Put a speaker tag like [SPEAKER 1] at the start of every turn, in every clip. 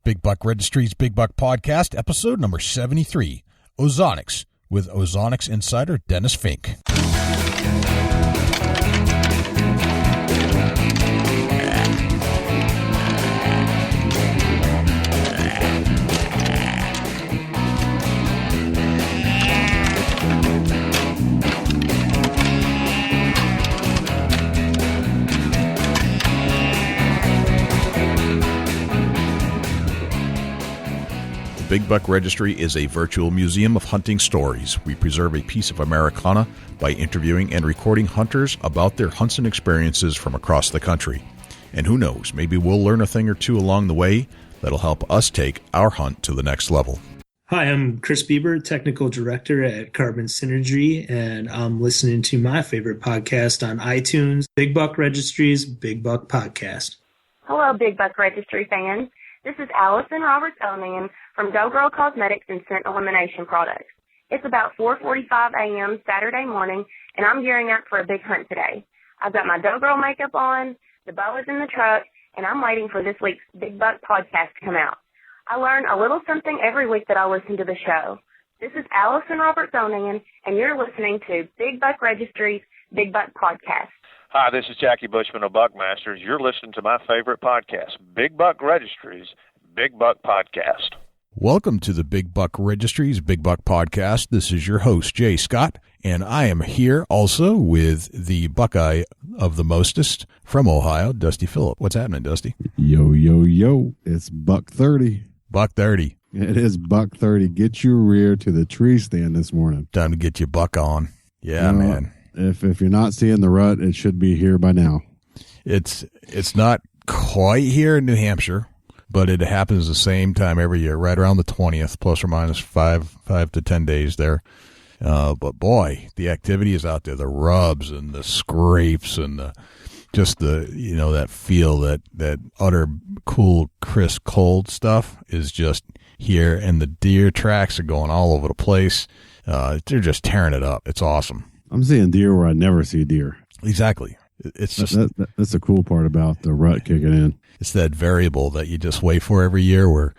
[SPEAKER 1] Big Buck Registry's Big Buck Podcast, episode number 73, Ozonics, with OZONICS Insider Dennis Fink. Big Buck Registry is a virtual museum of hunting stories. We preserve a piece of Americana by interviewing and recording hunters about their hunts and experiences from across the country. And who knows, maybe we'll learn a thing or two along the way that'll help us take our hunt to the next level.
[SPEAKER 2] Hi, I'm Chris Bieber, Technical Director at Carbon Synergy, and I'm listening to my favorite podcast on iTunes, Big Buck Registry's Big Buck Podcast.
[SPEAKER 3] Hello, Big Buck Registry fans. This is Allison Roberts-Onan from Go Girl Cosmetics and Scent Elimination Products. It's about 4:45 a.m. Saturday morning, and I'm gearing up for a big hunt today. I've got my Go Girl makeup on, the bow is in the truck, and I'm waiting for this week's Big Buck podcast to come out. I learn a little something every week that I listen to the show. This is Allison Roberts-Onan, and you're listening to Big Buck Registry's Big Buck Podcast.
[SPEAKER 4] Hi, this is Jackie Bushman of Buckmasters. You're listening to my favorite podcast, Big Buck Registry's Big Buck Podcast.
[SPEAKER 1] Welcome to the Big Buck Registry's Big Buck Podcast. This is your host, Jay Scott, and I am here also with the Buckeye of the mostest from Ohio, Dusty Phillip. What's happening, Dusty?
[SPEAKER 5] Yo, yo, yo. It's Buck 30.
[SPEAKER 1] Buck 30.
[SPEAKER 5] It is Buck 30. Get your rear to the tree stand this morning.
[SPEAKER 1] Time to get your buck on. Yeah, man.
[SPEAKER 5] If you're not seeing the rut, it should be here by now.
[SPEAKER 1] It's not quite here in New Hampshire, but it happens the same time every year, right around the 20th, plus or minus 5 to 10 days there. But boy, the activity is out there. The rubs and the scrapes and that feel, that utter cool, crisp, cold stuff is just here. And the deer tracks are going all over the place. They're just tearing it up. It's awesome.
[SPEAKER 5] I'm seeing deer where I never see deer.
[SPEAKER 1] Exactly. It's just
[SPEAKER 5] that's the cool part about the rut kicking in.
[SPEAKER 1] It's that variable that you just wait for every year where,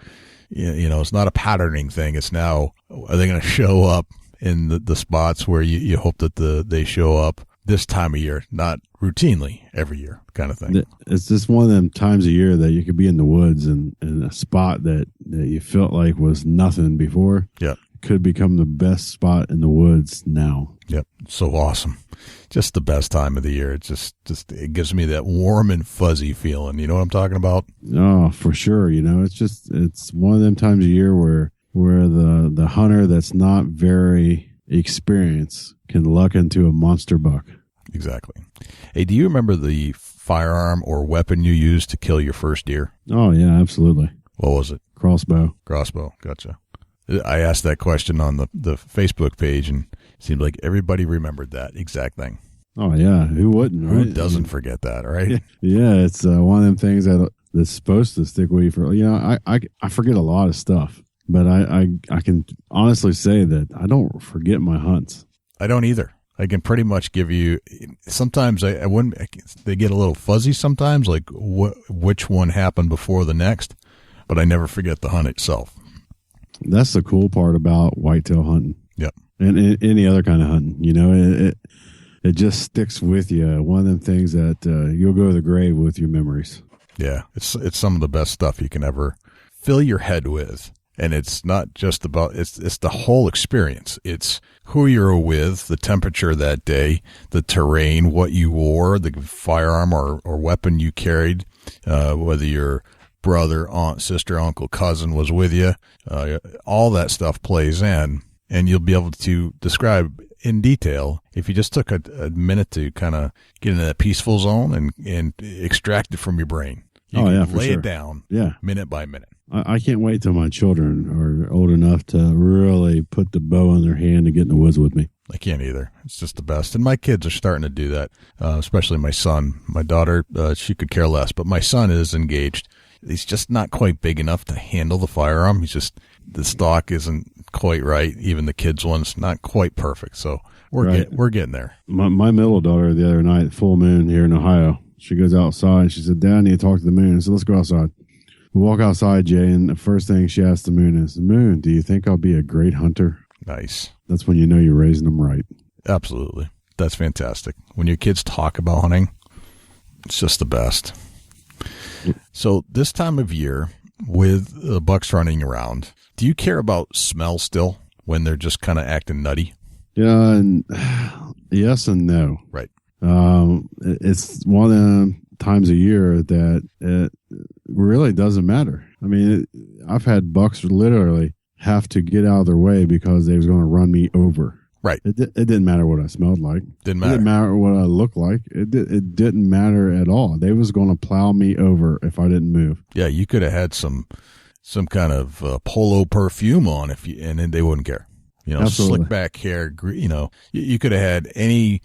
[SPEAKER 1] it's not a patterning thing. It's now, are they going to show up in the spots where you hope that they show up this time of year, not routinely every year kind of thing.
[SPEAKER 5] It's just one of them times a year that you could be in the woods and in a spot that you felt like was nothing before.
[SPEAKER 1] Yeah.
[SPEAKER 5] Could become the best spot in the woods now.
[SPEAKER 1] Yep. So awesome. Just the best time of the year. It just it gives me that warm and fuzzy feeling. You know what I'm talking about?
[SPEAKER 5] Oh, for sure. It's one of them times a year where the hunter that's not very experienced can luck into a monster buck.
[SPEAKER 1] Exactly. Hey, do you remember the firearm or weapon you used to kill your first deer?
[SPEAKER 5] Oh, yeah, absolutely.
[SPEAKER 1] What was it?
[SPEAKER 5] Crossbow.
[SPEAKER 1] Gotcha. I asked that question on the Facebook page, and it seemed like everybody remembered that exact thing.
[SPEAKER 5] Oh, yeah. Who wouldn't, right?
[SPEAKER 1] Who doesn't forget that, right?
[SPEAKER 5] Yeah, it's one of them things that's supposed to stick with you for, I forget a lot of stuff, but I can honestly say that I don't forget my hunts.
[SPEAKER 1] I don't either. I can pretty much give you, sometimes they get a little fuzzy sometimes, like which one happened before the next, but I never forget the hunt itself.
[SPEAKER 5] That's the cool part about whitetail hunting.
[SPEAKER 1] Yep.
[SPEAKER 5] And any other kind of hunting, it just sticks with you. One of them things that you'll go to the grave with your memories.
[SPEAKER 1] Yeah. It's some of the best stuff you can ever fill your head with. And it's not just about, it's the whole experience. It's who you're with, the temperature that day, the terrain, what you wore, the firearm or weapon you carried, whether you're brother, aunt, sister, uncle, cousin was with you. All that stuff plays in, and you'll be able to describe in detail if you just took a minute to kind of get into that peaceful zone and extract it from your brain. You can lay it down minute by minute.
[SPEAKER 5] I can't wait till my children are old enough to really put the bow in their hand and get in the woods with me.
[SPEAKER 1] I can't either. It's just the best. And my kids are starting to do that, especially my son. My daughter, she could care less, but my son is engaged. He's just not quite big enough to handle the firearm. The stock isn't quite right. Even the kids' one's not quite perfect. So we're getting there.
[SPEAKER 5] My middle daughter the other night, full moon here in Ohio, she goes outside and she said, "Dad, I need to talk to the moon." I said, "Let's go outside." We walk outside, Jay, and the first thing she asks the moon is, "Moon, do you think I'll be a great hunter?"
[SPEAKER 1] Nice.
[SPEAKER 5] That's when you know you're raising them right.
[SPEAKER 1] Absolutely. That's fantastic. When your kids talk about hunting, it's just the best. So this time of year, with the bucks running around, do you care about smell still when they're just kind of acting nutty?
[SPEAKER 5] Yeah, and yes and no.
[SPEAKER 1] Right.
[SPEAKER 5] It's one of the times a year that it really doesn't matter. I mean, I've had bucks literally have to get out of their way because they was going to run me over.
[SPEAKER 1] Right.
[SPEAKER 5] It didn't matter what I smelled like.
[SPEAKER 1] Didn't matter.
[SPEAKER 5] It didn't matter what I looked like. It didn't matter at all. They was going to plow me over if I didn't move.
[SPEAKER 1] Yeah, you could have had some kind of polo perfume on and then they wouldn't care. You know,
[SPEAKER 5] Absolutely.
[SPEAKER 1] Slick back hair. You know, you could have had any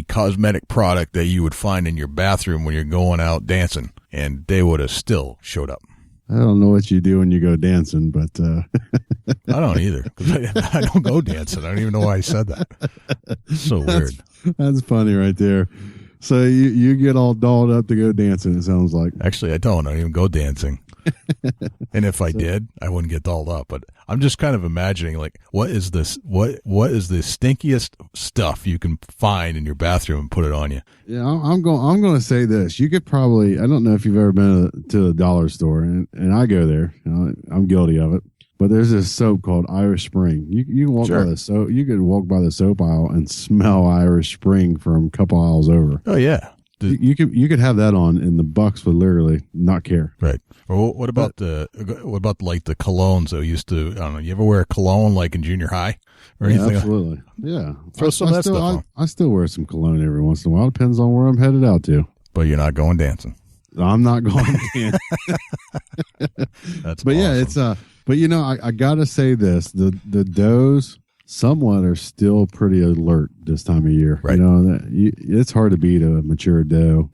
[SPEAKER 1] cosmetic product that you would find in your bathroom when you're going out dancing, and they would have still showed up.
[SPEAKER 5] I don't know what you do when you go dancing, but
[SPEAKER 1] I don't either. 'Cause I don't go dancing. I don't even know why I said that. So weird.
[SPEAKER 5] That's funny right there. So you get all dolled up to go dancing, it sounds like.
[SPEAKER 1] Actually, I don't even go dancing. And if I did, I wouldn't get dolled up. But I'm just kind of imagining, like, what is this? What is the stinkiest stuff you can find in your bathroom and put it on you?
[SPEAKER 5] Yeah, I'm going to say this. You could probably, I don't know if you've ever been to a dollar store, and I go there. You know, I'm guilty of it. But there's this soap called Irish Spring. You can walk
[SPEAKER 1] Sure.
[SPEAKER 5] by the soap. You could walk by the soap aisle and smell Irish Spring from a couple aisles over.
[SPEAKER 1] Oh yeah.
[SPEAKER 5] You could have that on, and the bucks would literally not care.
[SPEAKER 1] Right. Or what about like the colognes that used to? I don't know. You ever wear a cologne like in junior high or
[SPEAKER 5] Yeah,
[SPEAKER 1] anything?
[SPEAKER 5] absolutely. Yeah.
[SPEAKER 1] Throw some of that stuff on.
[SPEAKER 5] I still wear some cologne every once in a while. Depends on where I'm headed out to.
[SPEAKER 1] But you're not going dancing.
[SPEAKER 5] I'm not going to.
[SPEAKER 1] That's
[SPEAKER 5] But
[SPEAKER 1] awesome.
[SPEAKER 5] yeah, it's but you know, I gotta say this: the does somewhat are still pretty alert this time of year.
[SPEAKER 1] Right.
[SPEAKER 5] You know, it's hard to beat a mature doe,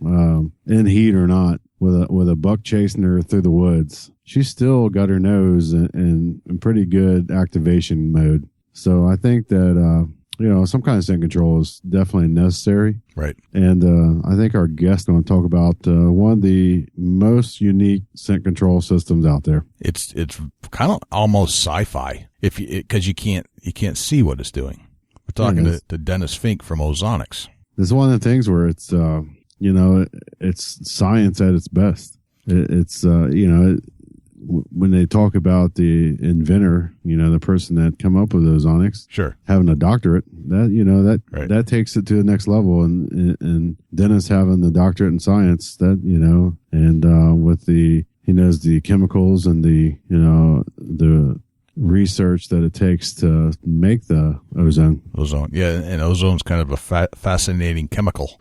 [SPEAKER 5] in heat or not, with a buck chasing her through the woods. She's still got her nose in pretty good activation mode. So I think that you know, some kind of scent control is definitely necessary.
[SPEAKER 1] Right.
[SPEAKER 5] And I think our guest going to talk about one of the most unique scent control systems out there.
[SPEAKER 1] It's kind of almost sci-fi because you can't see what it's doing. We're talking to Dennis Fink from OZONICS.
[SPEAKER 5] This is one of the things where it's you know, it's science at its best. It's you know, when they talk about the inventor, you know, the person that come up with ozonics,
[SPEAKER 1] Sure,
[SPEAKER 5] having a doctorate, that, you know,
[SPEAKER 1] Right.
[SPEAKER 5] that takes it to the next level. And Dennis having the doctorate in science, that, you know, and with he knows the chemicals and the, you know, the research that it takes to make the ozone.
[SPEAKER 1] ozone. Yeah, and ozone's kind of a fascinating chemical,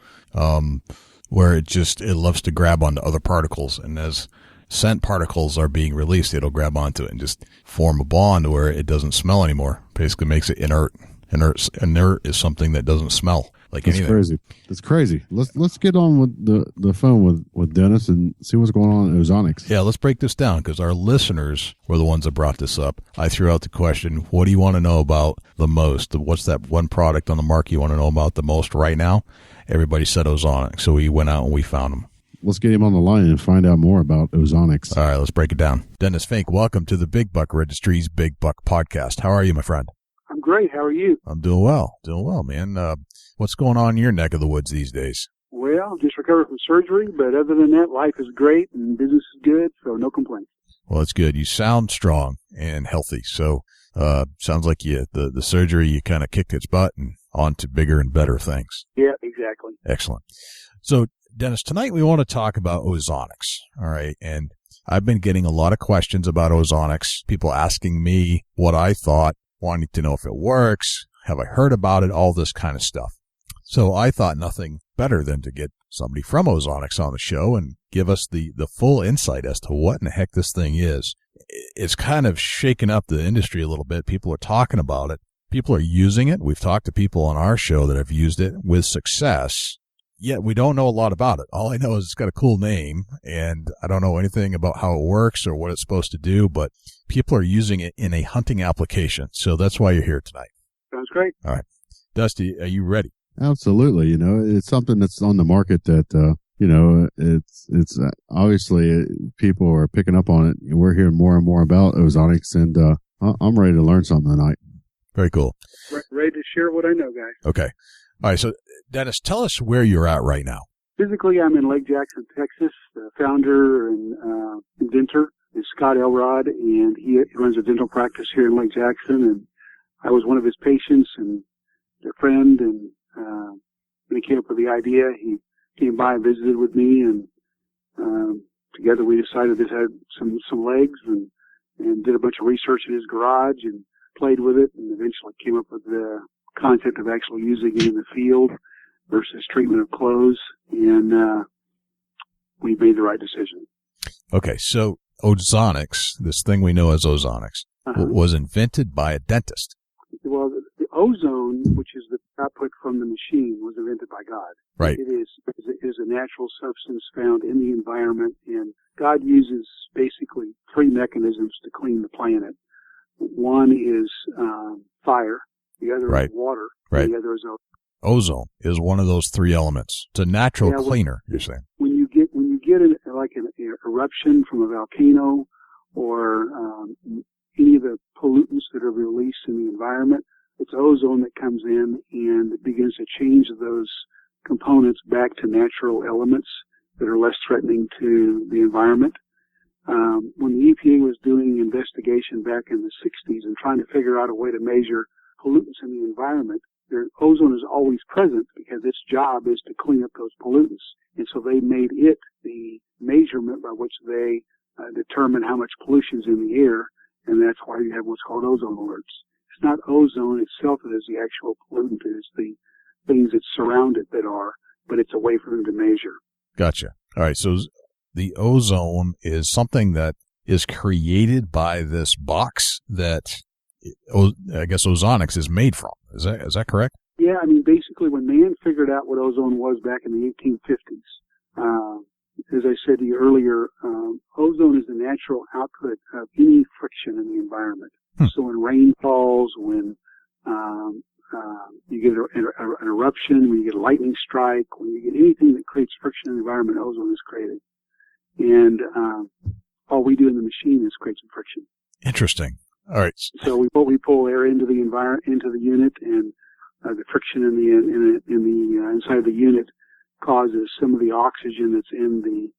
[SPEAKER 1] where it loves to grab onto other particles, and as scent particles are being released, it'll grab onto it and just form a bond where it doesn't smell anymore. Basically makes it inert. Inert is something that doesn't smell like
[SPEAKER 5] That's
[SPEAKER 1] anything.
[SPEAKER 5] crazy. That's crazy. Let's get on with the phone with Dennis and see what's going on at Ozonics.
[SPEAKER 1] Yeah, let's break this down because our listeners were the ones that brought this up. I threw out the question, what do you want to know about the most? What's that one product on the market you want to know about the most right now? Everybody said Ozonic, so we went out and we found them.
[SPEAKER 5] Let's get him on the line and find out more about Ozonics.
[SPEAKER 1] All right, let's break it down. Dennis Fink, welcome to the Big Buck Registry's Big Buck Podcast. How are you, my friend?
[SPEAKER 6] I'm great. How are you?
[SPEAKER 1] I'm doing well. Man. What's going on in your neck of the woods these days?
[SPEAKER 6] Well, just recovered from surgery, but other than that, life is great and business is good, so no complaints.
[SPEAKER 1] Well, it's good. You sound strong and healthy. So, sounds like the surgery, you kind of kicked its butt and on to bigger and better things.
[SPEAKER 6] Yeah, exactly.
[SPEAKER 1] Excellent. So, Dennis, tonight we want to talk about ozonics. All right. And I've been getting a lot of questions about ozonics, people asking me what I thought, wanting to know if it works. Have I heard about it? All this kind of stuff. So I thought nothing better than to get somebody from Ozonics on the show and give us the full insight as to what in the heck this thing is. It's kind of shaken up the industry a little bit. People are talking about it. People are using it. We've talked to people on our show that have used it with success, yet we don't know a lot about it. All I know is it's got a cool name, and I don't know anything about how it works or what it's supposed to do, but people are using it in a hunting application. So that's why you're here tonight.
[SPEAKER 6] Sounds great.
[SPEAKER 1] All right. Dusty, are you ready?
[SPEAKER 5] Absolutely. You know, it's something that's on the market that it's obviously people are picking up on it. We're hearing more and more about ozonics, and I'm ready to learn something tonight.
[SPEAKER 1] Very cool.
[SPEAKER 6] Ready to share what I know, guys.
[SPEAKER 1] Okay. All right. So, Dennis, tell us where you're at right now.
[SPEAKER 6] Physically, I'm in Lake Jackson, Texas. The founder and inventor is Scott Elrod, and he runs a dental practice here in Lake Jackson. And I was one of his patients and a friend, and when he came up with the idea, he came by and visited with me, and together we decided this had some legs, and did a bunch of research in his garage and played with it, and eventually came up with the concept of actually using it in the field versus treatment of clothes, and we made the right decision.
[SPEAKER 1] Okay, so ozonics, this thing we know as ozonics, was invented by a dentist.
[SPEAKER 6] Well, the ozone, which is the output from the machine, was invented by God.
[SPEAKER 1] Right.
[SPEAKER 6] It is a natural substance found in the environment, and God uses basically three mechanisms to clean the planet. One is fire, the other is water, and the other is ozone.
[SPEAKER 1] Ozone is one of those three elements. It's a natural cleaner, you're saying.
[SPEAKER 6] When you get an eruption from a volcano or any of the pollutants that are released in the environment, it's ozone that comes in and it begins to change those components back to natural elements that are less threatening to the environment. When the EPA was doing investigation back in the 60s and trying to figure out a way to measure pollutants in the environment, their ozone is always present because its job is to clean up those pollutants. And so they made it the measurement by which they determine how much pollution is in the air, and that's why you have what's called ozone alerts. It's not ozone itself that is the actual pollutant, it is the things that surround it that are, but it's a way for them to measure.
[SPEAKER 1] Gotcha. All right, so the ozone is something that is created by this box that I guess ozonics is made from. Is that correct?
[SPEAKER 6] Yeah, I mean, basically when man figured out what ozone was back in the 1850s, as I said to you earlier, ozone is the natural output of any friction in the environment. So when rain falls, when you get an eruption, when you get a lightning strike, when you get anything that creates friction in the environment, ozone is created. And all we do in the machine is create some friction.
[SPEAKER 1] Interesting. All right.
[SPEAKER 6] So we pull air into the into the unit, and the friction in the inside the unit causes some of the oxygen that's in the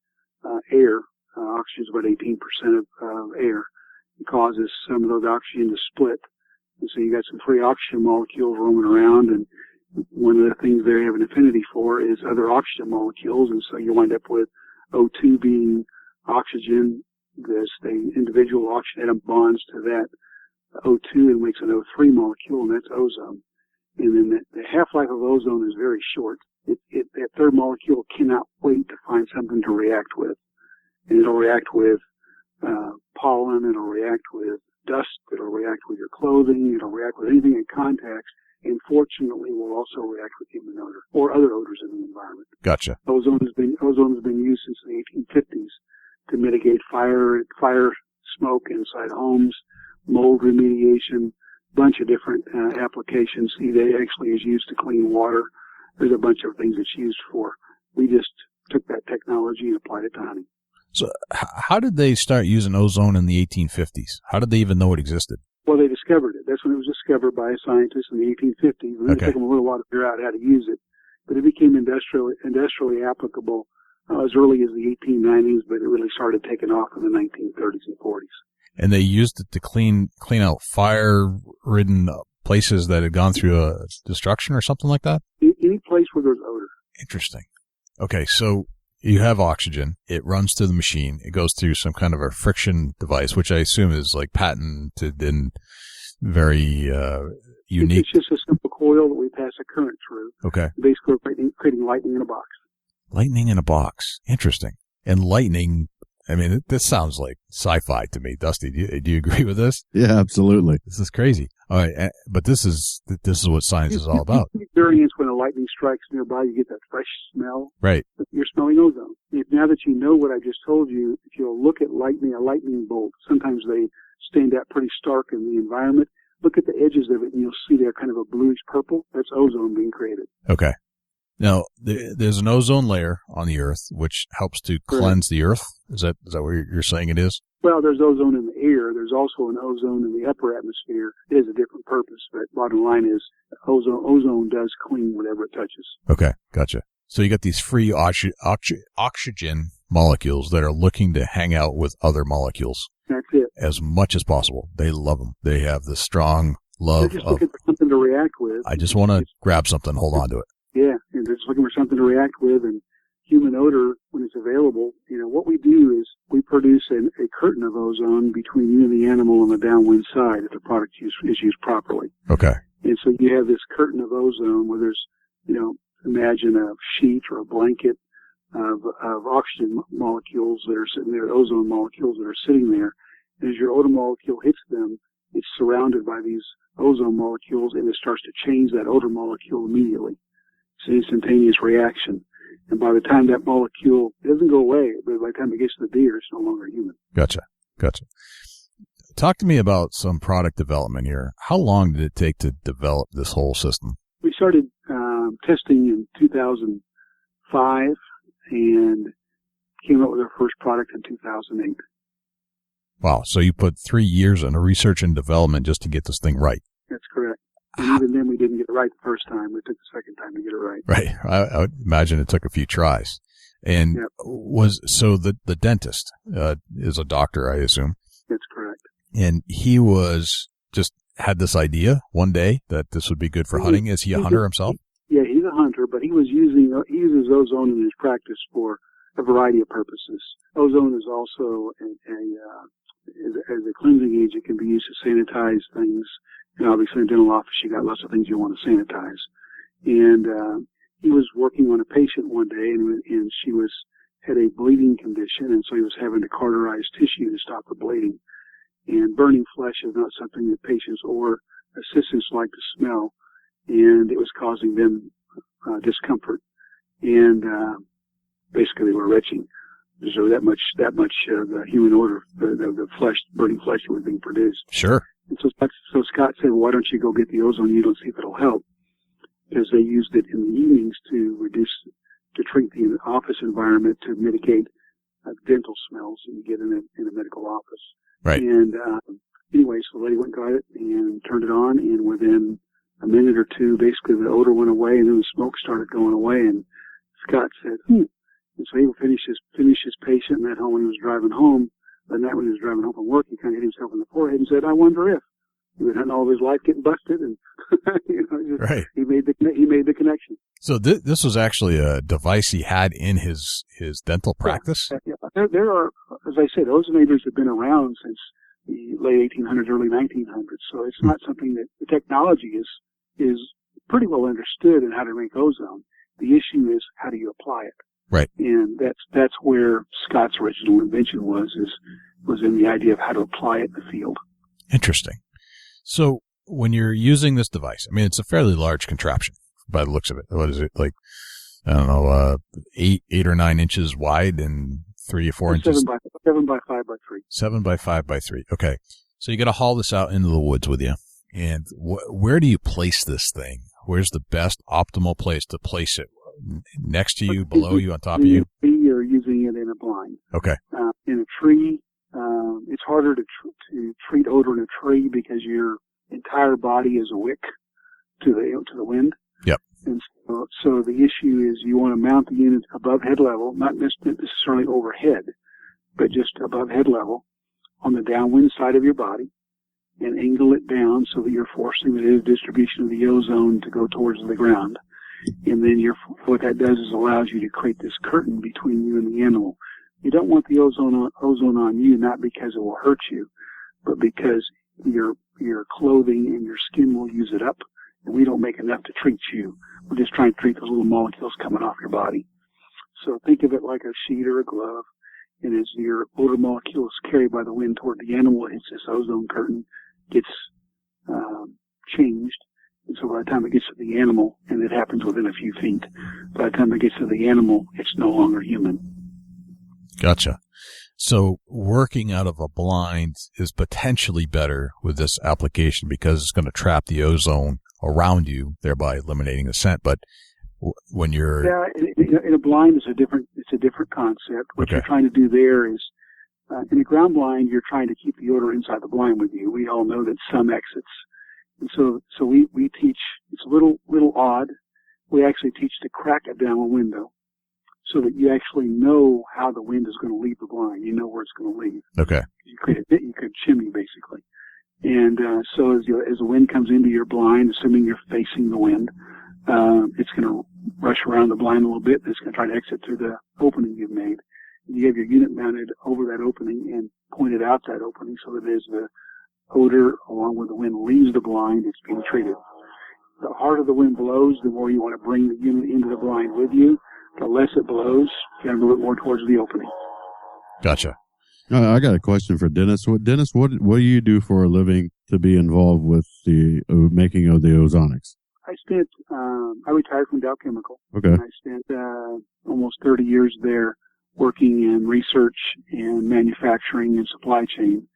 [SPEAKER 6] air. Oxygen is about 18% of air. It causes some of those oxygen to split, and so you got some free oxygen molecules roaming around. And one of the things they have an affinity for is other oxygen molecules, and so you wind up with O2 being oxygen. The individual oxygen atom bonds to that O2 and makes an O3 molecule, and that's ozone. And then the half-life of ozone is very short. That third molecule cannot wait to find something to react with. And it'll react with pollen, it'll react with dust, it'll react with your clothing, it'll react with anything it contacts, and fortunately will also react with human odor or other odors in the environment.
[SPEAKER 1] Gotcha.
[SPEAKER 6] Ozone has been used since the 1850s to mitigate fire smoke inside homes, mold remediation, bunch of different applications. It actually is used to clean water. There's a bunch of things it's used for. We just took that technology and applied it to hunting.
[SPEAKER 1] So how did they start using ozone in the 1850s? How did they even know it existed?
[SPEAKER 6] Well, they discovered it. That's when it was discovered by a scientist in the 1850s. And then it took them a little while to figure out how to use it. But it became industrially applicable as early as the 1890s, but it really started taking off in the 1930s and 40s. And
[SPEAKER 1] they used it to clean out fire-ridden places that had gone through a destruction or something like that?
[SPEAKER 6] Any place where there's odor.
[SPEAKER 1] Interesting. Okay, so you have oxygen. It runs through the machine. It goes through some kind of a friction device, which I assume is like patented and very unique.
[SPEAKER 6] It's just a simple coil that we pass a current through.
[SPEAKER 1] Okay.
[SPEAKER 6] Basically creating lightning in a box.
[SPEAKER 1] Lightning in a box. Interesting. And lightning, I mean, this sounds like sci-fi to me. Dusty, do you agree with this?
[SPEAKER 5] Yeah, absolutely.
[SPEAKER 1] This is crazy. All right, but this is what science is all about.
[SPEAKER 6] You experience when a lightning strikes nearby, you get that fresh smell.
[SPEAKER 1] Right.
[SPEAKER 6] You're smelling ozone. Now that you know what I just told you, if you'll look at a lightning bolt, sometimes they stand out pretty stark in the environment. Look at the edges of it, and you'll see they're kind of a bluish purple. That's ozone being created.
[SPEAKER 1] Okay. Now, there's an ozone layer on the Earth, which helps to cleanse the Earth. Is that what you're saying it is?
[SPEAKER 6] Well, there's ozone in the air. There's also an ozone in the upper atmosphere. It has a different purpose, but bottom line is ozone does clean whatever it touches.
[SPEAKER 1] Okay, gotcha. So you got these free oxygen molecules that are looking to hang out with other molecules.
[SPEAKER 6] That's it.
[SPEAKER 1] As much as possible. They love them. They have the strong love
[SPEAKER 6] They're just looking for something to react with.
[SPEAKER 1] I just want to grab something, hold on to it.
[SPEAKER 6] Yeah, and they're just looking for something to react with, and human odor, when it's available, what we do is we produce a curtain of ozone between you and the animal on the downwind side if the product is used properly.
[SPEAKER 1] Okay.
[SPEAKER 6] And so you have this curtain of ozone where there's, imagine a sheet or a blanket of oxygen molecules that are sitting there, ozone molecules that are sitting there. And as your odor molecule hits them, it's surrounded by these ozone molecules, and it starts to change that odor molecule immediately. It's an instantaneous reaction. And by the time that molecule, it doesn't go away, but by the time it gets to the deer, it's no longer human.
[SPEAKER 1] Gotcha. Talk to me about some product development here. How long did it take to develop this whole system?
[SPEAKER 6] We started testing in 2005 and came up with our first product in 2008.
[SPEAKER 1] Wow. So you put 3 years into research and development just to get this thing right.
[SPEAKER 6] That's correct. And even then we didn't get it right the first time. It took the second time to get it right.
[SPEAKER 1] Right. I would imagine it took a few tries. And the dentist is a doctor, I assume.
[SPEAKER 6] That's correct.
[SPEAKER 1] And he had this idea one day that this would be good for hunting. Is he a hunter himself?
[SPEAKER 6] Yeah, he's a hunter, but he uses ozone in his practice for a variety of purposes. Ozone is also as a cleansing agent, can be used to sanitize things. And obviously in the dental office, you got lots of things you want to sanitize. And he was working on a patient one day, and she had a bleeding condition, and so he was having to cauterize tissue to stop the bleeding. And burning flesh is not something that patients or assistants like to smell, and it was causing them discomfort. And basically they were retching. So that much the human odor, the flesh, burning flesh that was being produced.
[SPEAKER 1] Sure.
[SPEAKER 6] And so Scott said, well, why don't you go get the ozone needle and see if it'll help? Because they used it in the evenings to treat the office environment to mitigate dental smells that you get in a medical office.
[SPEAKER 1] Right.
[SPEAKER 6] And anyway, so the lady went and got it and turned it on, and within a minute or two, basically the odor went away, and then the smoke started going away. And Scott said, And so he would finish his patient, and that home when he was driving home. The night when he was driving home from work, he kind of hit himself in the forehead and said, "I wonder if." He been hunting all of his life, getting busted, and
[SPEAKER 1] right.
[SPEAKER 6] He made the connection.
[SPEAKER 1] So this was actually a device he had in his dental practice.
[SPEAKER 6] Yeah. There are, as I said, ozonators have been around since the late 1800s, early 1900s. So it's not something that the technology is pretty well understood in how to make ozone. The issue is how do you apply it.
[SPEAKER 1] Right.
[SPEAKER 6] And that's where Scott's original invention was in the idea of how to apply it in the field.
[SPEAKER 1] Interesting. So when you're using this device, I mean, it's a fairly large contraption by the looks of it. What is it, like, I don't know, 8 or 9 inches wide and 3 or 4 inches?
[SPEAKER 6] 7 by 5 by 3.
[SPEAKER 1] 7 by 5 by 3. Okay. So you got to haul this out into the woods with you. And where do you place this thing? Where's the best optimal place to place it? Next to you, below you, on top of you?
[SPEAKER 6] You're using it in a blind.
[SPEAKER 1] Okay.
[SPEAKER 6] In a tree, it's harder to treat odor in a tree because your entire body is a wick to the wind.
[SPEAKER 1] Yep.
[SPEAKER 6] And so the issue is you want to mount the unit above head level, not necessarily overhead, but just above head level on the downwind side of your body, and angle it down so that you're forcing the distribution of the ozone to go towards the ground. And then what that does is allows you to create this curtain between you and the animal. You don't want the ozone on you, not because it will hurt you, but because your clothing and your skin will use it up, and we don't make enough to treat you. We're just trying to treat those little molecules coming off your body. So think of it like a sheet or a glove, and as your odor molecule is carried by the wind toward the animal, it's this ozone curtain gets changed. And so by the time it gets to the animal, and it happens within a few feet, by the time it gets to the animal, it's no longer human.
[SPEAKER 1] Gotcha. So working out of a blind is potentially better with this application because it's going to trap the ozone around you, thereby eliminating the scent. But when you're...
[SPEAKER 6] Yeah, in a blind, it's a different concept. What you're trying to do there is, in a ground blind, you're trying to keep the odor inside the blind with you. We all know that some exits. And so we teach, it's a little odd. We actually teach to crack it down a window so that you actually know how the wind is going to leave the blind. You know where it's going to leave.
[SPEAKER 1] Okay.
[SPEAKER 6] You create a chimney, basically. And so as the wind comes into your blind, assuming you're facing the wind, it's going to rush around the blind a little bit. It's going to try to exit through the opening you've made. You have your unit mounted over that opening and pointed out that opening so that as the odor, along with the wind, leaves the blind, it's being treated. The harder the wind blows, the more you want to bring the unit into the blind with you. The less it blows, you got to move it more towards the opening.
[SPEAKER 1] Gotcha.
[SPEAKER 5] I got a question for Dennis. What do you do for a living to be involved with the making of the ozonics?
[SPEAKER 6] I retired from Dow Chemical.
[SPEAKER 5] Okay.
[SPEAKER 6] And I spent almost 30 years there working in research and manufacturing and supply chain.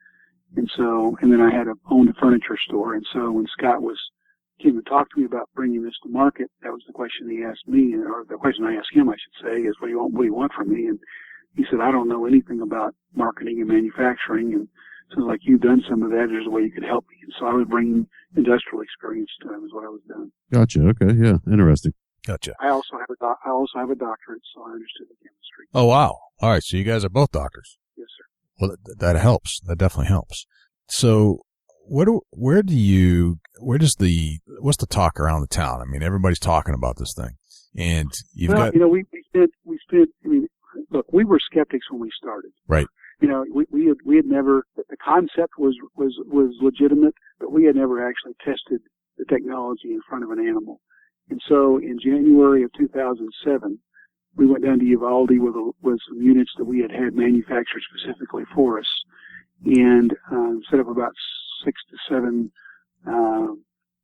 [SPEAKER 6] And then I owned a furniture store. And so when Scott came to talk to me about bringing this to market, that was the question he asked me, or the question I asked him, I should say, is what do you want from me? And he said, I don't know anything about marketing and manufacturing. And so like, you've done some of that. There's a way you could help me. And so I was bringing industrial experience to him is what I was doing.
[SPEAKER 5] Gotcha. Okay. Yeah. Interesting.
[SPEAKER 1] Gotcha.
[SPEAKER 6] I also have a doctorate, so I understood the chemistry.
[SPEAKER 1] Oh, wow. All right. So you guys are both doctors.
[SPEAKER 6] Yes, sir.
[SPEAKER 1] Well, that helps. That definitely helps. So what's the talk around the town? I mean, everybody's talking about this thing, and we spent, look, we were skeptics when we started. Right.
[SPEAKER 6] We had never, the concept was legitimate, but we had never actually tested the technology in front of an animal. And so in January of 2007, we went down to Uvalde with some units that we had manufactured specifically for us, and set up about 6 to 7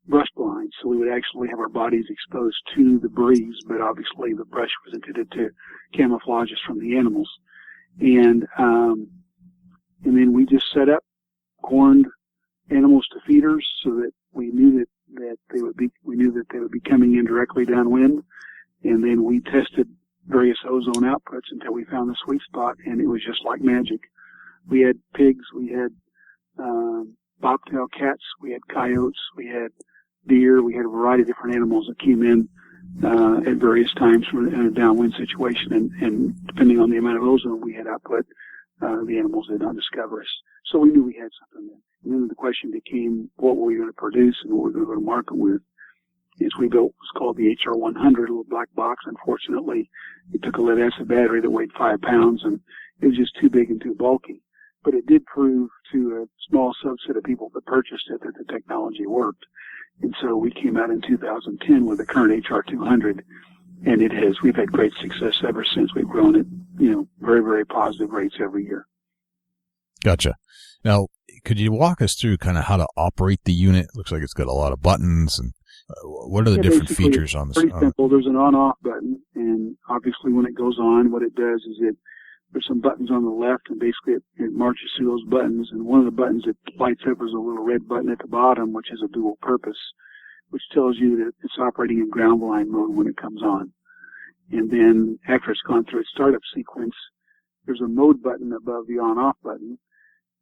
[SPEAKER 6] brush blinds. So we would actually have our bodies exposed to the breeze, but obviously the brush was intended to camouflage us from the animals. And then we just set up, corned animals to feeders so that we knew that they would be coming in directly downwind. And then we tested various ozone outputs until we found the sweet spot, and it was just like magic. We had pigs, we had bobtail cats, we had coyotes, we had deer, we had a variety of different animals that came in at various times in a downwind situation, and depending on the amount of ozone we had output, the animals did not discover us. So we knew we had something there. And then the question became, what were we going to produce and what were we going to go to market with? As we built what's called the HR100, a little black box. Unfortunately, it took a lead acid battery that weighed 5 pounds, and it was just too big and too bulky. But it did prove to a small subset of people that purchased it that the technology worked. And so we came out in 2010 with the current HR200, and we've had great success ever since. We've grown it, very, very positive rates every year.
[SPEAKER 1] Gotcha. Now, could you walk us through kind of how to operate the unit? It looks like it's got a lot of buttons, and what are the different features on this?
[SPEAKER 6] Pretty simple. There's an on-off button, and obviously when it goes on, what it does is there's some buttons on the left, and basically it marches through those buttons, and one of the buttons that lights up is a little red button at the bottom, which is a dual purpose, which tells you that it's operating in ground blind mode when it comes on. And then after it's gone through its startup sequence, there's a mode button above the on-off button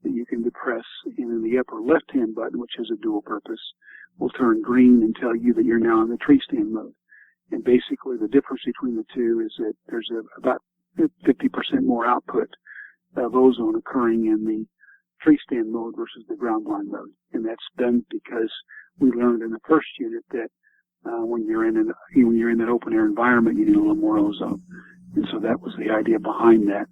[SPEAKER 6] that you can depress, and then the upper left-hand button, which is a dual purpose, will turn green and tell you that you're now in the tree stand mode. And basically the difference between the two is that there's about 50% more output of ozone occurring in the tree stand mode versus the ground blind mode. And that's done because we learned in the first unit that when you're in that open air environment, you need a little more ozone. And so that was the idea behind that.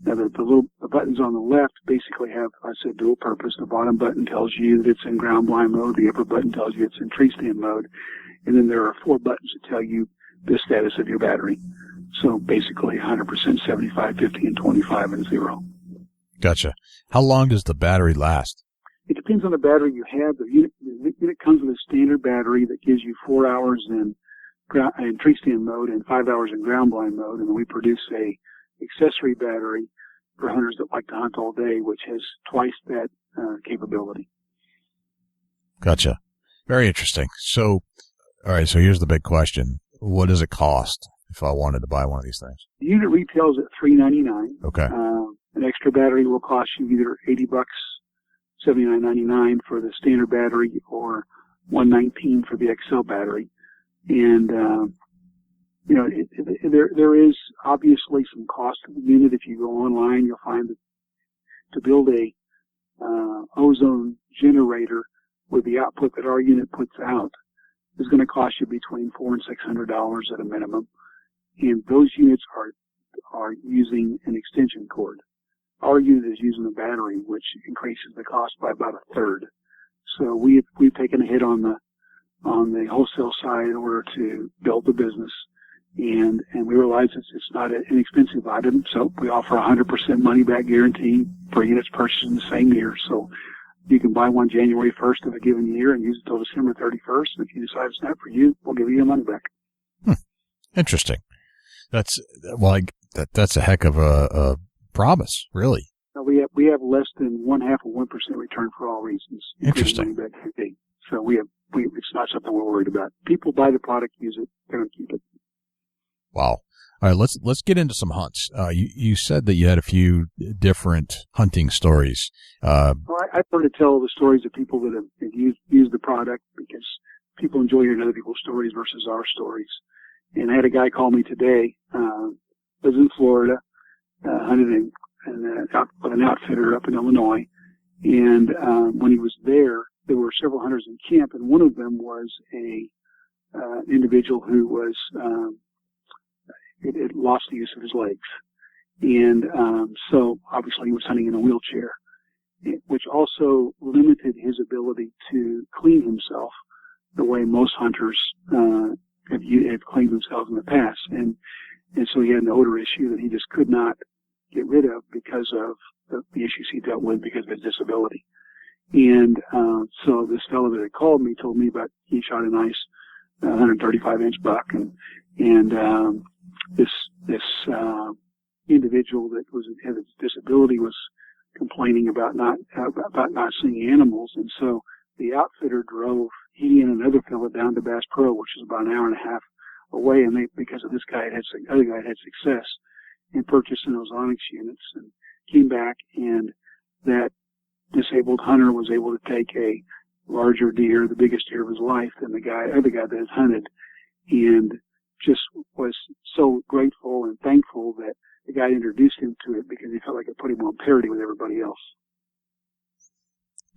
[SPEAKER 6] Now the buttons on the left basically have, I said, dual purpose. The bottom button tells you that it's in ground blind mode. The upper button tells you it's in tree stand mode. And then there are 4 buttons that tell you the status of your battery. So basically 100%, 75, 50, and 25, and 0.
[SPEAKER 1] Gotcha. How long does the battery last?
[SPEAKER 6] It depends on the battery you have. The unit comes with a standard battery that gives you 4 hours in tree stand mode and 5 hours in ground blind mode. And then we produce a accessory battery for hunters that like to hunt all day, which has twice that capability.
[SPEAKER 1] Gotcha. Very interesting. So, all right. So here's the big question. what does it cost if I wanted to buy one of these things?
[SPEAKER 6] The unit retails at $399.
[SPEAKER 1] Okay.
[SPEAKER 6] An extra battery will cost you either $80, $79.99 for the standard battery, or $119 for the XL battery. And there is obviously some cost to the unit. If you go online, you'll find that to build a ozone generator with the output that our unit puts out is going to cost you between $400 and $600 at a minimum. And those units are using an extension cord. Our unit is using a battery, which increases the cost by about a third. So we've taken a hit on the wholesale side in order to build the business, and we realize it's not an inexpensive item. So we offer 100% money back guarantee for units purchased in the same year. So you can buy one January 1st of a given year and use it until December 31st. And if you decide it's not for you, we'll give you your money back.
[SPEAKER 1] Interesting. That's a heck of a promise, really.
[SPEAKER 6] We have less than 0.5% return for all reasons.
[SPEAKER 1] Interesting.
[SPEAKER 6] Money back guarantee. So it's not something we're worried about. People buy the product, use it, they're going to keep it.
[SPEAKER 1] Wow. All right, let's get into some hunts. You said that you had a few different hunting stories.
[SPEAKER 6] I prefer to tell the stories of people that have used the product, because people enjoy hearing other people's stories versus our stories. And I had a guy call me today, was in Florida, hunted with an outfitter up in Illinois. And when he was there were several hunters in camp, and one of them was an individual who was it lost the use of his legs. And so obviously he was hunting in a wheelchair, which also limited his ability to clean himself the way most hunters have cleaned themselves in the past. And so he had an odor issue that he just could not get rid of because of the issues he dealt with because of his disability. And so this fellow that had called me told me about he shot a nice 135-inch buck, and this individual that had a disability was complaining about not seeing animals, and so the outfitter drove he and another fellow down to Bass Pro, which is about an hour and a half away, and because of this guy other guy had success in purchasing ozonics units, and came back, and that disabled hunter was able to take a larger deer, the biggest deer of his life, than the other guy that had hunted, and just was so grateful and thankful that the guy introduced him to it, because he felt like it put him on parity with everybody else.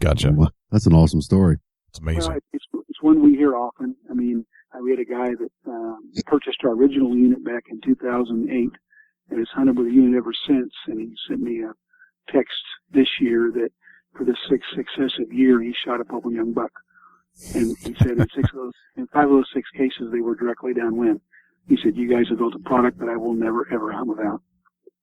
[SPEAKER 1] Gotcha.
[SPEAKER 5] That's an awesome story.
[SPEAKER 1] It's amazing.
[SPEAKER 6] Well, it's one we hear often. I mean, we had a guy that purchased our original unit back in 2008 and has hunted with the unit ever since, and he sent me a text this year that for the sixth successive year he shot a purple young buck. And he said in 5 of those 6 cases they were directly downwind. He said, "You guys have built a product that I will never ever hunt without."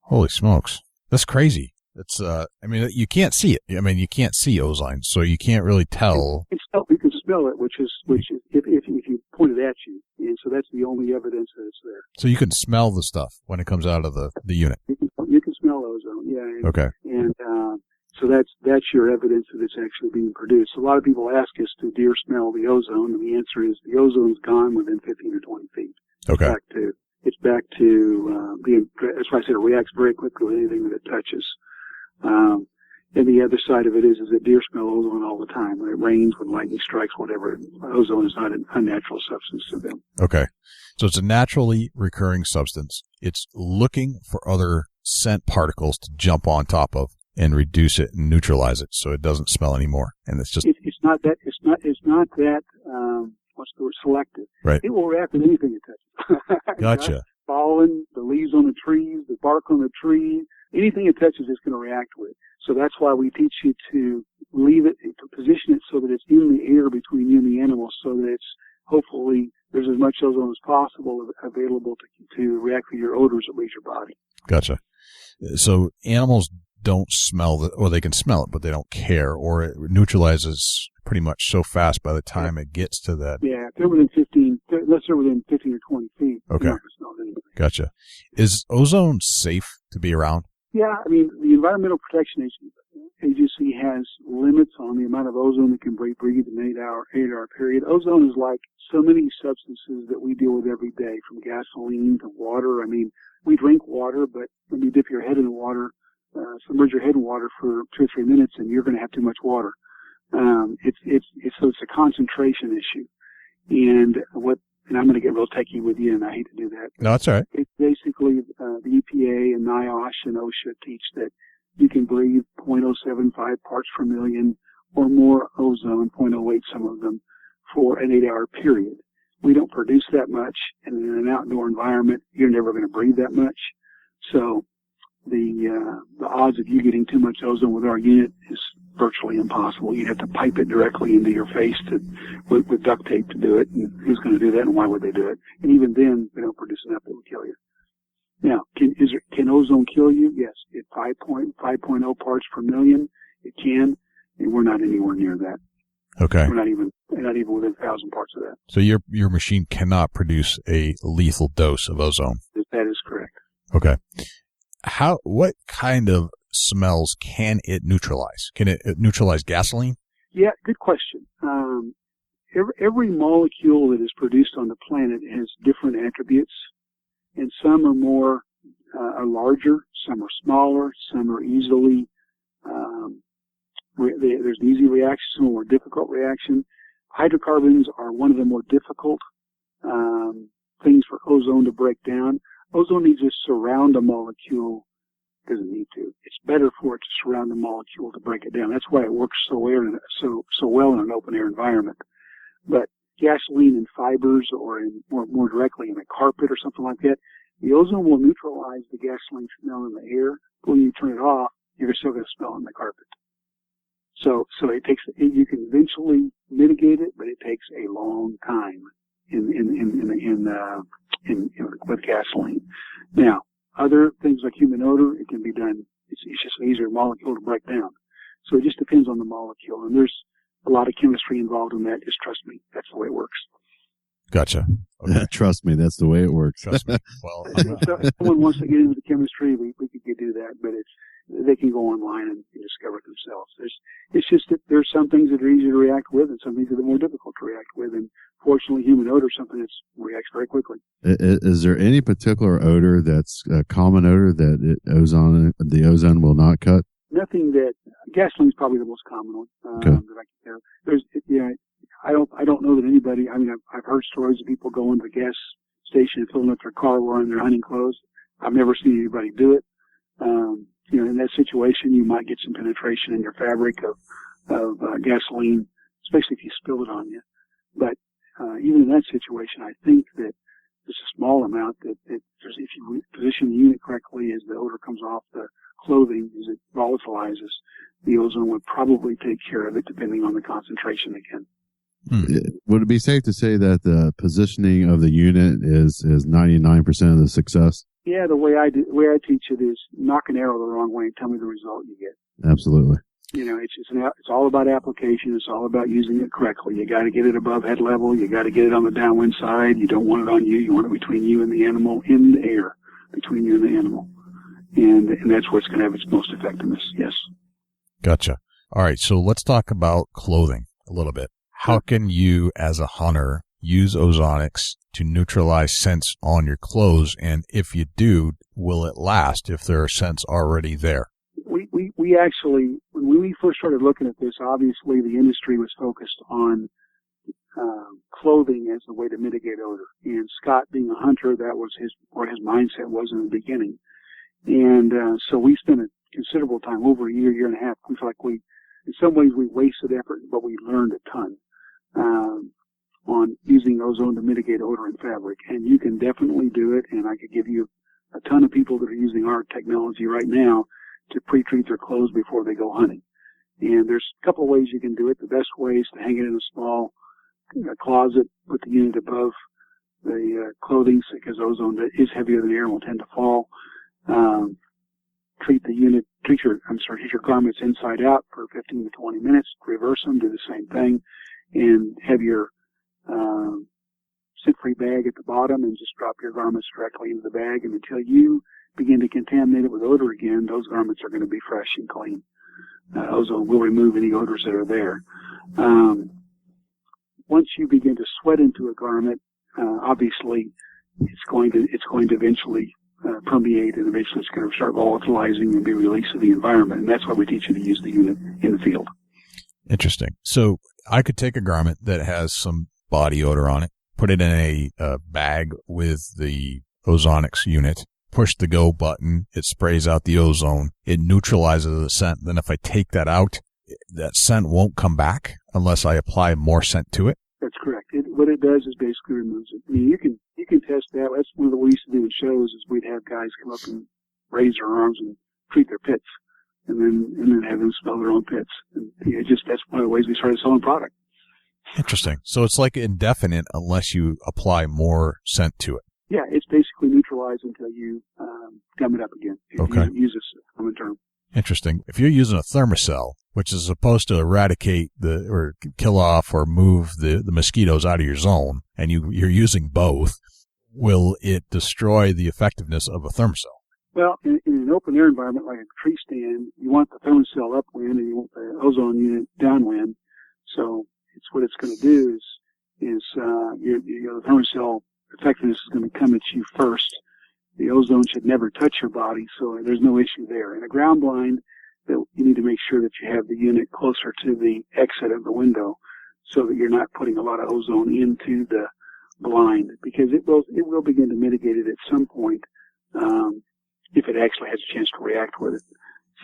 [SPEAKER 1] Holy smokes. That's crazy. It's you can't see it. I mean, you can't see ozone, so you can't really tell.
[SPEAKER 6] You can smell it, which is if you point it at you, and so that's the only evidence that it's there.
[SPEAKER 1] So you can smell the stuff when it comes out of the unit.
[SPEAKER 6] You can smell ozone, yeah.
[SPEAKER 1] Okay.
[SPEAKER 6] And so that's your evidence that it's actually being produced. A lot of people ask us, do deer smell the ozone? And the answer is the ozone's gone within 15 or 20 feet.
[SPEAKER 1] Okay.
[SPEAKER 6] It's back to being. That's why I said it reacts very quickly with anything that it touches. And the other side of it is that deer smell ozone all the time. When it rains, when lightning strikes, whatever, ozone is not an unnatural substance to them.
[SPEAKER 1] Okay. So it's a naturally recurring substance. It's looking for other scent particles to jump on top of and reduce it and neutralize it so it doesn't smell anymore. And it's just
[SPEAKER 6] it's not that what's the word, selective.
[SPEAKER 1] Right.
[SPEAKER 6] It will react with anything it touches.
[SPEAKER 1] Gotcha.
[SPEAKER 6] Pollen, the leaves on the trees, the bark on the tree, anything it touches it's going to react with. So that's why we teach you to leave it, to position it so that it's in the air between you and the animal, so that it's hopefully there's as much ozone as possible available to react with your odors that leave your body.
[SPEAKER 1] Gotcha. So animals don't smell or they can smell it, but they don't care, or it neutralizes pretty much so fast by the time it gets to that.
[SPEAKER 6] Yeah, if they're within 15, unless they're within 15 or 20 feet.
[SPEAKER 1] Okay.
[SPEAKER 6] They're not going to smell anything.
[SPEAKER 1] Gotcha. Is ozone safe to be around?
[SPEAKER 6] Yeah, I mean, the Environmental Protection agency has limits on the amount of ozone that can be breathed in an 8-hour period. Ozone is like so many substances that we deal with every day, from gasoline to water. I mean, we drink water, but when you dip your head in the water, submerge your head in water for 2 or 3 minutes, and you're going to have too much water. So it's a concentration issue. And I'm going to get real techie with you, and I hate to do that.
[SPEAKER 1] No, that's all right.
[SPEAKER 6] It's basically the EPA and NIOSH and OSHA teach that you can breathe 0.075 parts per million or more ozone, 0.08 some of them, for an 8-hour period. We don't produce that much, and in an outdoor environment, you're never going to breathe that much. So the odds of you getting too much ozone with our unit is virtually impossible. You'd have to pipe it directly into your face with duct tape to do it. And who's going to do that, and why would they do it? And even then, we don't produce enough that would kill you. Now, can ozone kill you? Yes. At 5.0 parts per million, it can, and we're not anywhere near that.
[SPEAKER 1] Okay.
[SPEAKER 6] We're not even within 1,000 parts of that.
[SPEAKER 1] So your machine cannot produce a lethal dose of ozone.
[SPEAKER 6] That is correct.
[SPEAKER 1] Okay. What kind of smells can it neutralize? Can it neutralize gasoline?
[SPEAKER 6] Yeah, good question. Every molecule that is produced on the planet has different attributes, and some are larger, some are smaller, some are easily, there's an easy reaction, some are more difficult reaction. Hydrocarbons are one of the more difficult things for ozone to break down. Ozone needs to surround a molecule. It doesn't need to. It's better for it to surround the molecule to break it down. That's why it works so well in an open air environment. But gasoline in fibers or more directly in a carpet or something like that, the ozone will neutralize the gasoline smell in the air. But when you turn it off, you're still going to smell in the carpet. So you can eventually mitigate it, but it takes a long time with gasoline. Now, other things like human odor, it can be done. It's just an easier molecule to break down. So it just depends on the molecule, and there's a lot of chemistry involved in that. Just trust me, that's the way it works.
[SPEAKER 1] Gotcha. Okay.
[SPEAKER 5] Trust me, that's the way it works.
[SPEAKER 1] Trust me. Well,
[SPEAKER 6] so if someone wants to get into the chemistry, we could do that, but they can go online and discover it themselves. It's just that there's some things that are easier to react with and some things that are more difficult to react with. And fortunately, human odor is something that reacts very quickly.
[SPEAKER 5] Is there any particular odor that's a common odor that the ozone will not cut?
[SPEAKER 6] Nothing that gasoline is probably the most common one
[SPEAKER 5] Okay.
[SPEAKER 6] that I can tell. I don't know that anybody. I mean, I've heard stories of people going to the gas station and filling up their car wearing their hunting clothes. I've never seen anybody do it. In that situation, you might get some penetration in your fabric of gasoline, especially if you spill it on you. But even in that situation, I think that there's a small amount that if you position the unit correctly, as the odor comes off the clothing, as it volatilizes, the ozone would probably take care of it, depending on the concentration again.
[SPEAKER 5] Would it be safe to say that the positioning of the unit is 99% of the success?
[SPEAKER 6] Yeah, the way I teach it is knock an arrow the wrong way and tell me the result you get.
[SPEAKER 5] Absolutely.
[SPEAKER 6] It's all about application. It's all about using it correctly. You got to get it above head level. You got to get it on the downwind side. You don't want it on you. You want it between you and the animal, in the air, between you and the animal. And that's where it's going to have its most effectiveness. Yes.
[SPEAKER 1] Gotcha. All right. So let's talk about clothing a little bit. How can you, as a hunter, use ozonics to neutralize scents on your clothes? And if you do, will it last if there are scents already there?
[SPEAKER 6] We actually, when we first started looking at this, obviously the industry was focused on clothing as a way to mitigate odor. And Scott, being a hunter, that was his mindset was in the beginning. And so we spent a considerable time, over a year and a half. We feel like in some ways we wasted effort, but we learned a ton on using ozone to mitigate odor in fabric. And you can definitely do it, and I could give you a ton of people that are using our technology right now to pre-treat their clothes before they go hunting. And there's a couple of ways you can do it. The best way is to hang it in a small closet, put the unit above the clothing, because ozone is heavier than air and will tend to fall. Treat your garments inside out for 15 to 20 minutes. Reverse them, do the same thing, and have your scent-free bag at the bottom, and just drop your garments directly into the bag. And until you begin to contaminate it with odor again, those garments are going to be fresh and clean. ozone will remove any odors that are there. Once you begin to sweat into a garment, obviously it's going to eventually permeate, and eventually it's going to start volatilizing and be released to the environment. And that's why we teach you to use the unit in the field.
[SPEAKER 1] Interesting. So I could take a garment that has some body odor on it, put it in a bag with the ozonics unit, push the go button, it sprays out the ozone, it neutralizes the scent. Then if I take that out, that scent won't come back unless I apply more scent to it.
[SPEAKER 6] That's correct. What it does is basically removes it. I mean, you can test that. That's one of the we used to do in shows is we'd have guys come up and raise their arms and treat their pits, and then have them smell their own pits. And that's one of the ways we started selling product.
[SPEAKER 1] Interesting. So it's like indefinite unless you apply more scent to it.
[SPEAKER 6] Yeah, it's basically neutralized until you gum it up again.
[SPEAKER 1] Okay.
[SPEAKER 6] Use this common term.
[SPEAKER 1] Interesting. If you're using a thermocell, which is supposed to eradicate or kill off or move the mosquitoes out of your zone, and you're using both, will it destroy the effectiveness of a thermocell?
[SPEAKER 6] Well, in an open air environment like a tree stand, you want the thermocell upwind and you want the ozone unit downwind. So what it's going to do is the thermocell effectiveness is going to come at you first. The ozone should never touch your body, so there's no issue there. In a ground blind, you need to make sure that you have the unit closer to the exit of the window so that you're not putting a lot of ozone into the blind, because it will begin to mitigate it at some point if it actually has a chance to react with it.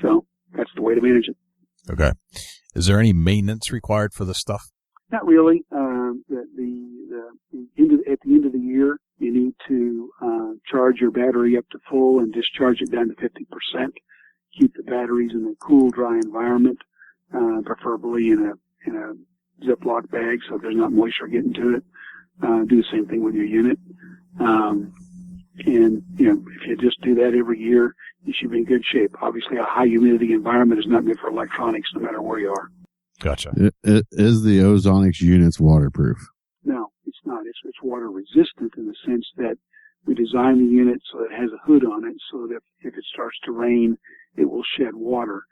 [SPEAKER 6] So that's the way to manage it.
[SPEAKER 1] Okay. Is there any maintenance required for this stuff?
[SPEAKER 6] Not really. At the end of the year, you need to charge your battery up to full and discharge it down to 50%. Keep the batteries in a cool, dry environment, preferably in a Ziploc bag so there's not moisture getting to it. Do the same thing with your unit. And if you just do that every year, you should be in good shape. Obviously, a high humidity environment is not good for electronics, no matter where you are.
[SPEAKER 1] Gotcha.
[SPEAKER 5] Is the ozonics units waterproof?
[SPEAKER 6] No, it's not. It's water resistant in the sense that we design the unit so it has a hood on it, so that if it starts to rain, it will shed water.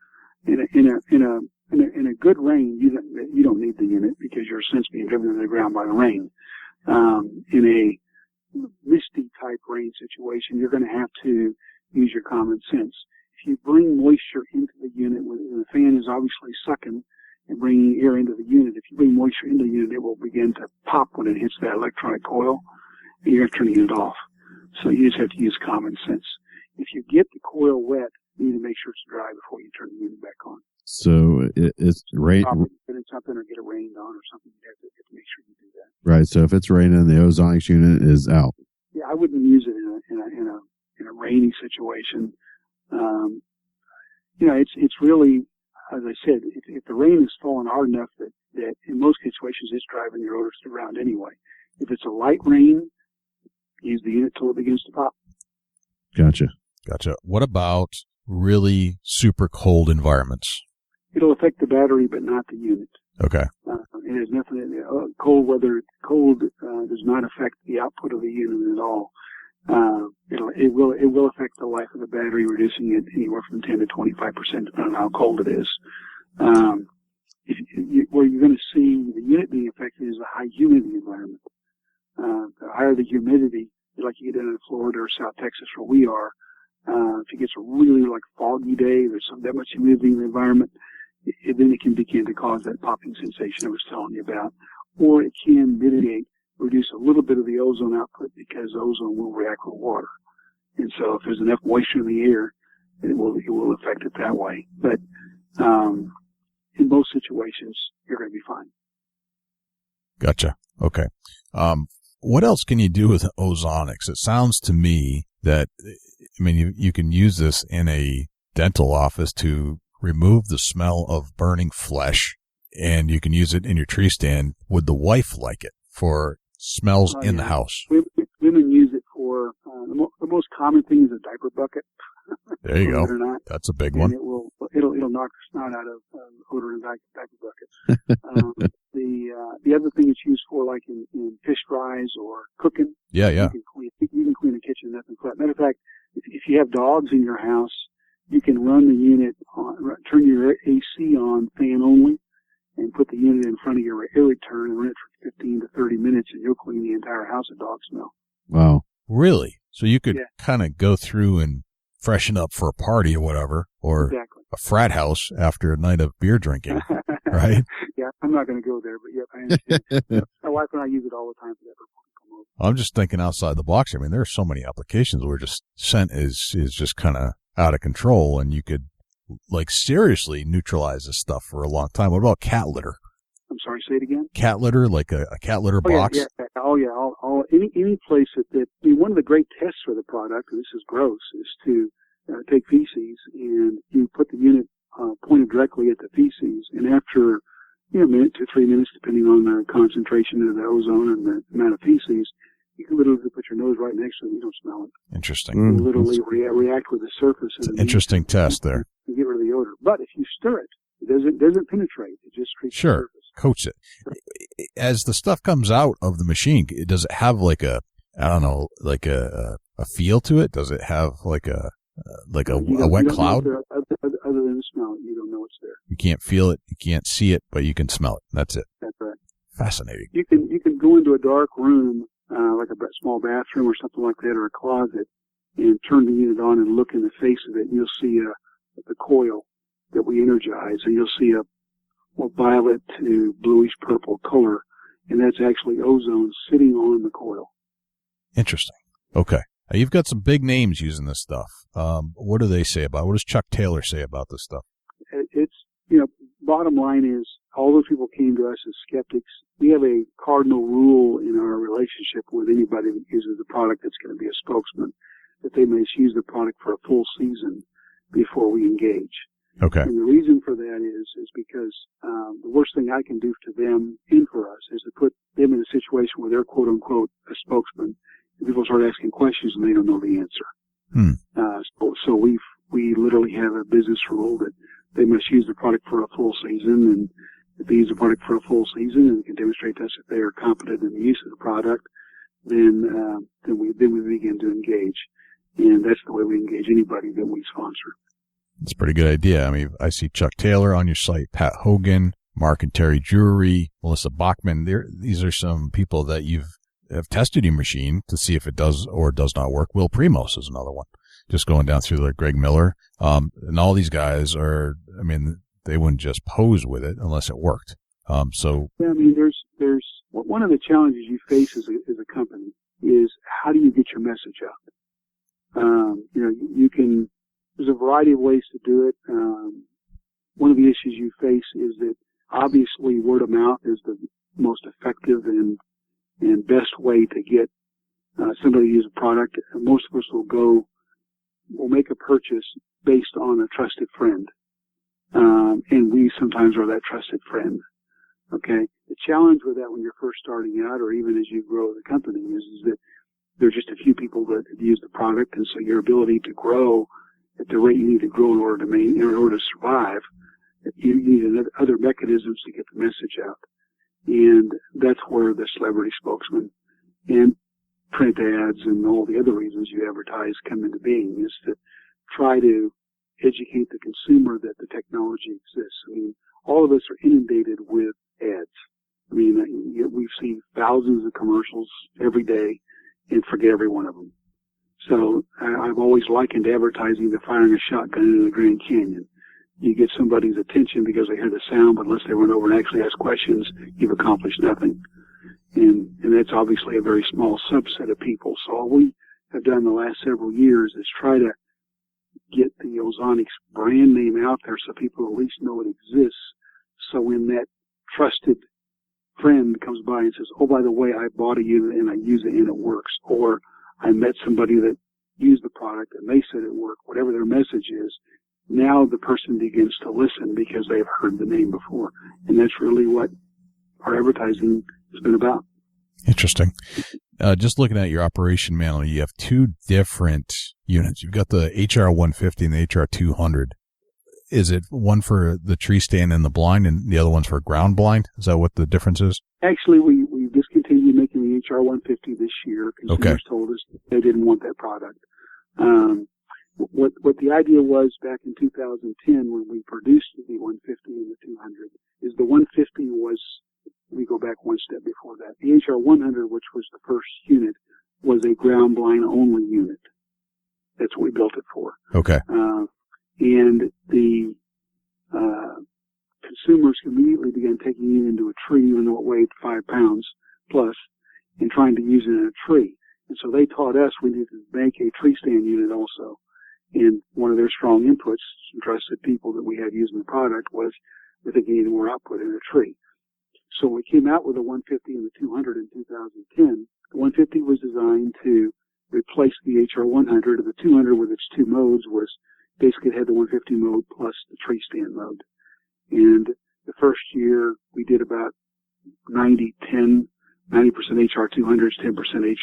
[SPEAKER 6] In a good rain, you don't need the unit because you're essentially being driven to the ground by the rain. In a misty type rain situation, you're going to have to use your common sense. If you bring moisture into the unit, when the fan is obviously sucking and bringing air into the unit, if you bring moisture into the unit, it will begin to pop when it hits that electronic coil, and you're going to turn the unit off. So you just have to use common sense. If you get the coil wet, you need to make sure it's dry before you turn the unit back on.
[SPEAKER 5] So it's rain.
[SPEAKER 6] Put in something or get it rained on or something. You have to make sure you do that.
[SPEAKER 5] Right. So if it's raining, the ozonics unit is out.
[SPEAKER 6] Yeah, I wouldn't use it in a rainy situation. It's really, as I said, if the rain is falling hard enough that in most situations it's driving your odors around anyway. If it's a light rain, use the unit till it begins to pop.
[SPEAKER 5] Gotcha.
[SPEAKER 1] What about really super cold environments?
[SPEAKER 6] It'll affect the battery, but not the unit.
[SPEAKER 1] Okay.
[SPEAKER 6] It has nothing. Cold weather. Cold does not affect the output of the unit at all. It will affect the life of the battery, reducing it anywhere from 10 to 25%, depending on how cold it is. Where you're going to see the unit being affected is a high humidity environment. The higher the humidity, like you get in Florida or South Texas where we are, if it gets a really foggy day, there's that much humidity in the environment, then it can begin to cause that popping sensation I was telling you about. Or it can reduce a little bit of the ozone output because ozone will react with water. And so if there's enough moisture in the air, it will affect it that way. But in most situations, you're going to be fine.
[SPEAKER 1] Gotcha. Okay. What else can you do with ozonics? It sounds to me that, you can use this in a dental office to remove the smell of burning flesh, and you can use it in your tree stand. Would the wife like it for smells in the house?
[SPEAKER 6] Women use it for, the most common thing is a diaper bucket.
[SPEAKER 1] There you go. That's a big one.
[SPEAKER 6] It'll knock the snot out of odor in diaper buckets. The other thing it's used for, like in fish fries or cooking.
[SPEAKER 1] Yeah.
[SPEAKER 6] You can clean the kitchen, nothing flat. Matter of fact, if you have dogs in your house, you can run the unit turn your AC on fan only, and put the unit in front of your air return and run it for 15 to 30 minutes, and you'll clean the entire house of dog smell.
[SPEAKER 5] Wow.
[SPEAKER 1] Really? So you could kind of go through and freshen up for a party or whatever, or a frat house after a night of beer drinking, right?
[SPEAKER 6] Yeah, I'm not going to go there, but yeah, I understand. My wife and I use it all the time for that.
[SPEAKER 1] I'm just thinking outside the box. I mean, there are so many applications where just scent is just kind of out of control, and you could like seriously neutralize this stuff for a long time. What about cat litter?
[SPEAKER 6] I'm sorry, say it again.
[SPEAKER 1] Cat litter, like a cat litter box.
[SPEAKER 6] Any place that one of the great tests for the product, and this is gross, is to take feces and you put the unit pointed directly at the feces, and after a minute to 3 minutes, depending on the concentration of the ozone and the amount of feces, you can literally put your nose right next to it. You don't smell it.
[SPEAKER 1] Interesting.
[SPEAKER 6] You literally react with the surface.
[SPEAKER 1] It's an interesting test there.
[SPEAKER 6] You get rid of the odor. But if you stir it, it doesn't penetrate. It just treats the surface.
[SPEAKER 1] Coats it. As the stuff comes out of the machine, does it have like a feel to it? Does it have like a wet cloud?
[SPEAKER 6] Other than the smell, you don't know it's there.
[SPEAKER 1] You can't feel it, you can't see it, but you can smell it. That's it.
[SPEAKER 6] That's right.
[SPEAKER 1] Fascinating.
[SPEAKER 6] You can go into a dark room, like a small bathroom or something like that, or a closet, and turn the unit on and look in the face of it, and you'll see the coil that we energize, and you'll see a violet to bluish purple color, and that's actually ozone sitting on the coil.
[SPEAKER 1] Interesting. Okay. Now, you've got some big names using this stuff. What do they say about it? What does Chuck Taylor say about this stuff?
[SPEAKER 6] It's, bottom line is, all those people came to us as skeptics. We have a cardinal rule in our relationship with anybody that uses the product that's going to be a spokesman, that they must use the product for a full season before we engage.
[SPEAKER 1] Okay.
[SPEAKER 6] And the reason for that is because the worst thing I can do to them and for us is to put them in a situation where they're quote unquote a spokesman, and people start asking questions and they don't know the answer. So we literally have a business rule that they must use the product for a full season, and if they use the product for a full season and can demonstrate to us that they are competent in the use of the product, then we begin to engage, and that's the way we engage anybody that we sponsor.
[SPEAKER 1] That's a pretty good idea. I mean, I see Chuck Taylor on your site, Pat Hogan, Mark and Terry Drury, Melissa Bachman. These are some people that have tested your machine to see if it does or does not work. Will Primos is another one. Just going down through like Greg Miller. And all these guys they wouldn't just pose with it unless it worked.
[SPEAKER 6] Yeah, I mean, there's one of the challenges you face as a company is how do you get your message out? There's a variety of ways to do it. One of the issues you face is that obviously word of mouth is the most effective and best way to get somebody to use a product. Most of us will make a purchase based on a trusted friend. And we sometimes are that trusted friend. Okay? The challenge with that when you're first starting out, or even as you grow the company, is that there are just a few people that use the product, and so your ability to grow at the rate you need to grow in order to survive, you need other mechanisms to get the message out. And that's where the celebrity spokesman and print ads and all the other reasons you advertise come into being, is to try to educate the consumer that the technology exists. I mean, all of us are inundated with ads. I mean, we've seen thousands of commercials every day and forget every one of them. So I've always likened advertising to firing a shotgun into the Grand Canyon. You get somebody's attention because they hear the sound, but unless they run over and actually ask questions, you've accomplished nothing. And that's obviously a very small subset of people. So all we have done the last several years is try to get the Ozonics brand name out there so people at least know it exists. So when that trusted friend comes by and says, oh, by the way, I bought a unit and I use it and it works, or I met somebody that used the product and they said it worked, whatever their message is, now the person begins to listen because they've heard the name before. And that's really what our advertising has been about.
[SPEAKER 1] Interesting. Just looking at your operation manual, you have two different units. You've got the HR150 and the HR200. Is it one for the tree stand and the blind and the other one's for ground blind? Is that what the difference is?
[SPEAKER 6] Actually, we discontinued making the HR150 this year. Consumers told us they didn't want that product. what the idea was back in 2010 when we produced the 150 and the 200 is the 150 was, let me go back one step before that. The HR100, which was the first unit, was a ground blind only unit. That's what we built it for.
[SPEAKER 1] Okay.
[SPEAKER 6] And the consumers immediately began taking it into a tree, even though it weighed 5 pounds plus, and trying to use it in a tree. And so they taught us we needed to make a tree stand unit also. And one of their strong inputs, some trusted people that we had using the product, was that they needed more output in a tree. So we came out with the 150 and the 200 in 2010. The 150 was designed to replace the HR100, and the 200 with its two modes was basically it had the 150 mode plus the tree stand mode. And the first year we did about 90% HR200s, 10%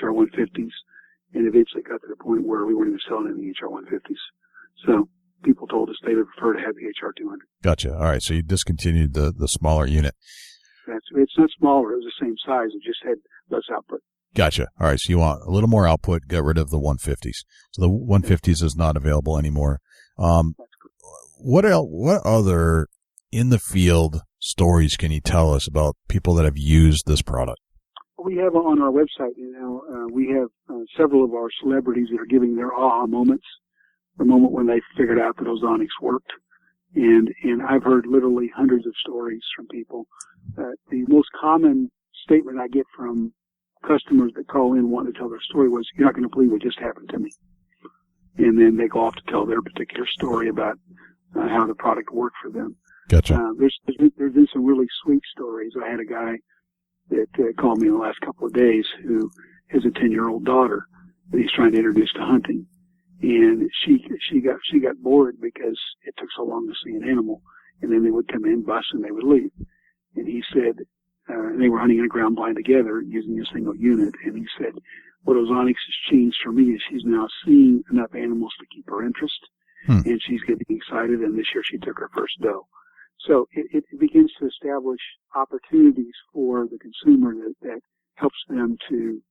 [SPEAKER 6] HR150s, and eventually got to the point where we weren't even selling any HR150s. So people told us they would prefer to have the HR200.
[SPEAKER 1] Gotcha. All right. So you discontinued the smaller unit.
[SPEAKER 6] It's not smaller. It was the same size. It just had less output.
[SPEAKER 1] Gotcha. All right. So you want a little more output, get rid of the 150s. So the 150s is not available anymore. What other in the field stories can you tell us about people that have used this product?
[SPEAKER 6] We have on our website, we have several of our celebrities that are giving their aha moments, the moment when they figured out that ozonics worked. And I've heard literally hundreds of stories from people. The most common statement I get from customers that call in wanting to tell their story was, "You're not going to believe what just happened to me." And then they go off to tell their particular story about how the product worked for them.
[SPEAKER 1] Gotcha.
[SPEAKER 6] There's been some really sweet stories. I had a guy that called me in the last couple of days who has a 10-year-old daughter that he's trying to introduce to hunting. And she got bored because it took so long to see an animal, and then they would come in, bust, and they would leave. And he said, they were hunting in a ground blind together using a single unit, and he said, what ozonics has changed for me is she's now seeing enough animals to keep her interest, and she's getting excited, and this year she took her first doe. So it begins to establish opportunities for the consumer that helps them to,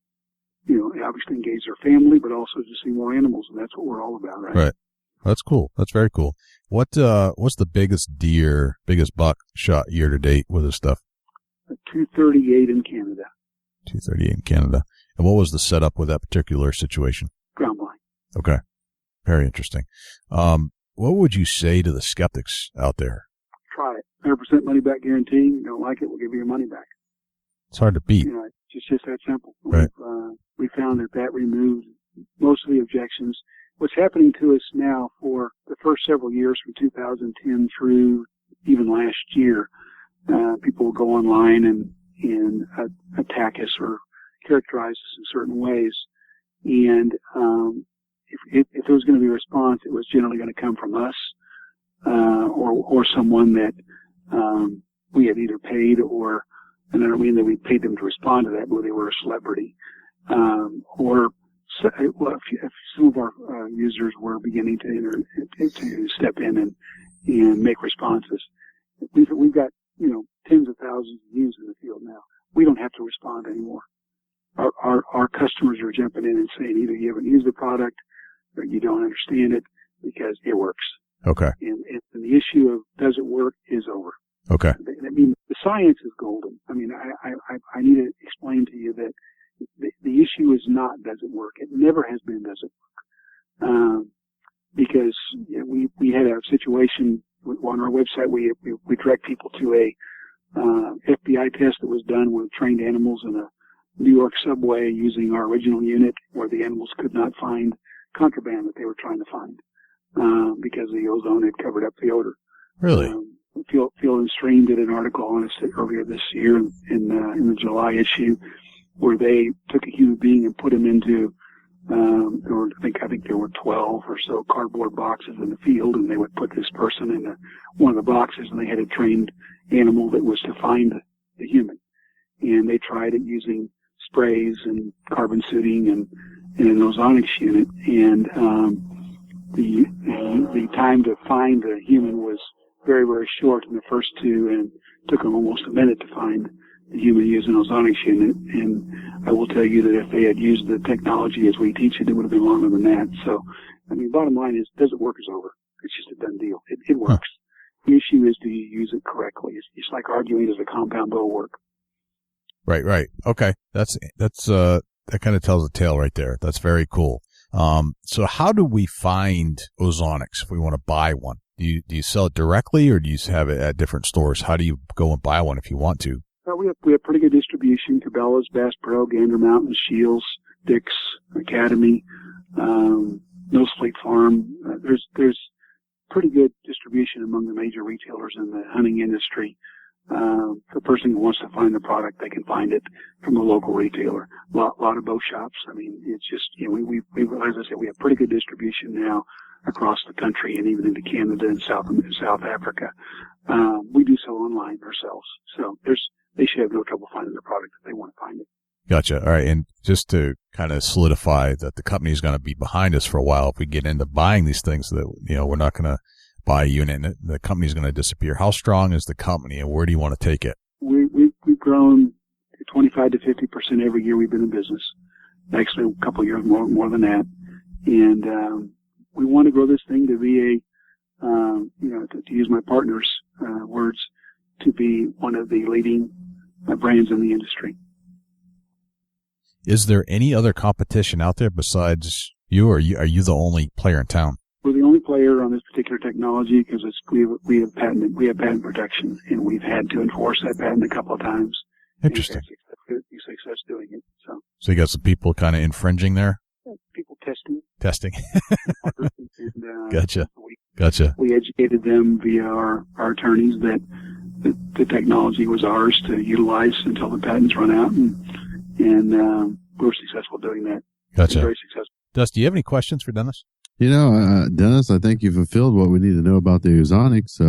[SPEAKER 6] obviously engage their family, but also to see more animals, and that's what we're all about, right?
[SPEAKER 1] Right. That's cool. That's very cool. What's the biggest buck shot year to date with this stuff?
[SPEAKER 6] 238 in Canada.
[SPEAKER 1] 238 in Canada. And what was the setup with that particular situation?
[SPEAKER 6] Ground blind.
[SPEAKER 1] Okay. Very interesting. What would you say to the skeptics out there?
[SPEAKER 6] Try it. 100% money back guarantee. You don't like it, we'll give you your money back.
[SPEAKER 1] It's hard to beat.
[SPEAKER 6] It's just that simple.
[SPEAKER 1] Right.
[SPEAKER 6] We found that removed most of the objections. What's happening to us now for the first several years from 2010 through even last year, people will go online and attack us or characterize us in certain ways. And if there was going to be a response, it was generally going to come from us or someone that we had either paid or, and I don't mean that we paid them to respond to that, but they were a celebrity. Or if some of our users were beginning to step in and make responses. We've got, tens of thousands of views in the field now. We don't have to respond anymore. Our customers are jumping in and saying either you haven't used the product or you don't understand it because it works.
[SPEAKER 1] Okay.
[SPEAKER 6] And the issue of does it work is over.
[SPEAKER 1] Okay.
[SPEAKER 6] I mean, the science is golden. I mean, I need to explain to you that the issue is not does it work. It never has been does it work. Because we had a situation on our website. We direct people to a FBI test that was done with trained animals in a New York subway using our original unit, where the animals could not find contraband that they were trying to find because the ozone had covered up the odor.
[SPEAKER 1] Really?
[SPEAKER 6] Field and Stream did an article on it earlier this year in the July issue, where they took a human being and put him into I think there were 12 or so cardboard boxes in the field, and they would put this person in one of the boxes, and they had a trained animal that was to find the human. And they tried it using sprays and carbon suiting and an ozonics unit, and the time to find the human was very, very short in the first two, and took them almost a minute to find the human using ozonics unit. And I will tell you that if they had used the technology as we teach it, it would have been longer than that. So I mean, bottom line is, does it work is over. It's just a done deal. It works. The issue is, do you use it correctly? It's like arguing, does a compound bow work?
[SPEAKER 1] Right. Okay. That kind of tells a tale right there. That's very cool. So how do we find Ozonics if we want to buy one? Do you sell it directly, or do you have it at different stores? How do you go and buy one if you want to?
[SPEAKER 6] We have pretty good distribution. Cabela's, Bass Pro, Gander Mountain, Shields, Dick's, Academy, No Sleep Farm. There's pretty good distribution among the major retailers in the hunting industry. The person who wants to find the product, they can find it from a local retailer. A lot of bow shops. I mean, it's just, we as I said, we have pretty good distribution now across the country and even into Canada and South Africa. We do sell online ourselves, so they should have no trouble finding the product if they want to find it.
[SPEAKER 1] Gotcha. All right. And just to kind of solidify that the company is going to be behind us for a while if we get into buying these things, that, we're not going to buy a unit and the company's going to disappear. How strong is the company, and where do you want to take it?
[SPEAKER 6] We've grown 25 to 50% every year we've been in business. Actually, a couple of years more than that. And we want to grow this thing to be to use my partner's words, to be one of the leading brands in the industry.
[SPEAKER 1] Is there any other competition out there besides you, or are you the only player in town?
[SPEAKER 6] We're the only player on this particular technology because we have patent protection, and we've had to enforce that patent a couple of times.
[SPEAKER 1] Interesting.
[SPEAKER 6] And success doing it.
[SPEAKER 1] So you got some people kind of infringing there?
[SPEAKER 6] People testing.
[SPEAKER 1] And, Gotcha.
[SPEAKER 6] We educated them via our attorneys that the technology was ours to utilize until the patents run out, and we were successful doing that.
[SPEAKER 1] Gotcha.
[SPEAKER 6] Very successful.
[SPEAKER 1] Dust, do you have any questions for Dennis?
[SPEAKER 5] Dennis, I think you fulfilled what we need to know about the Ozonics.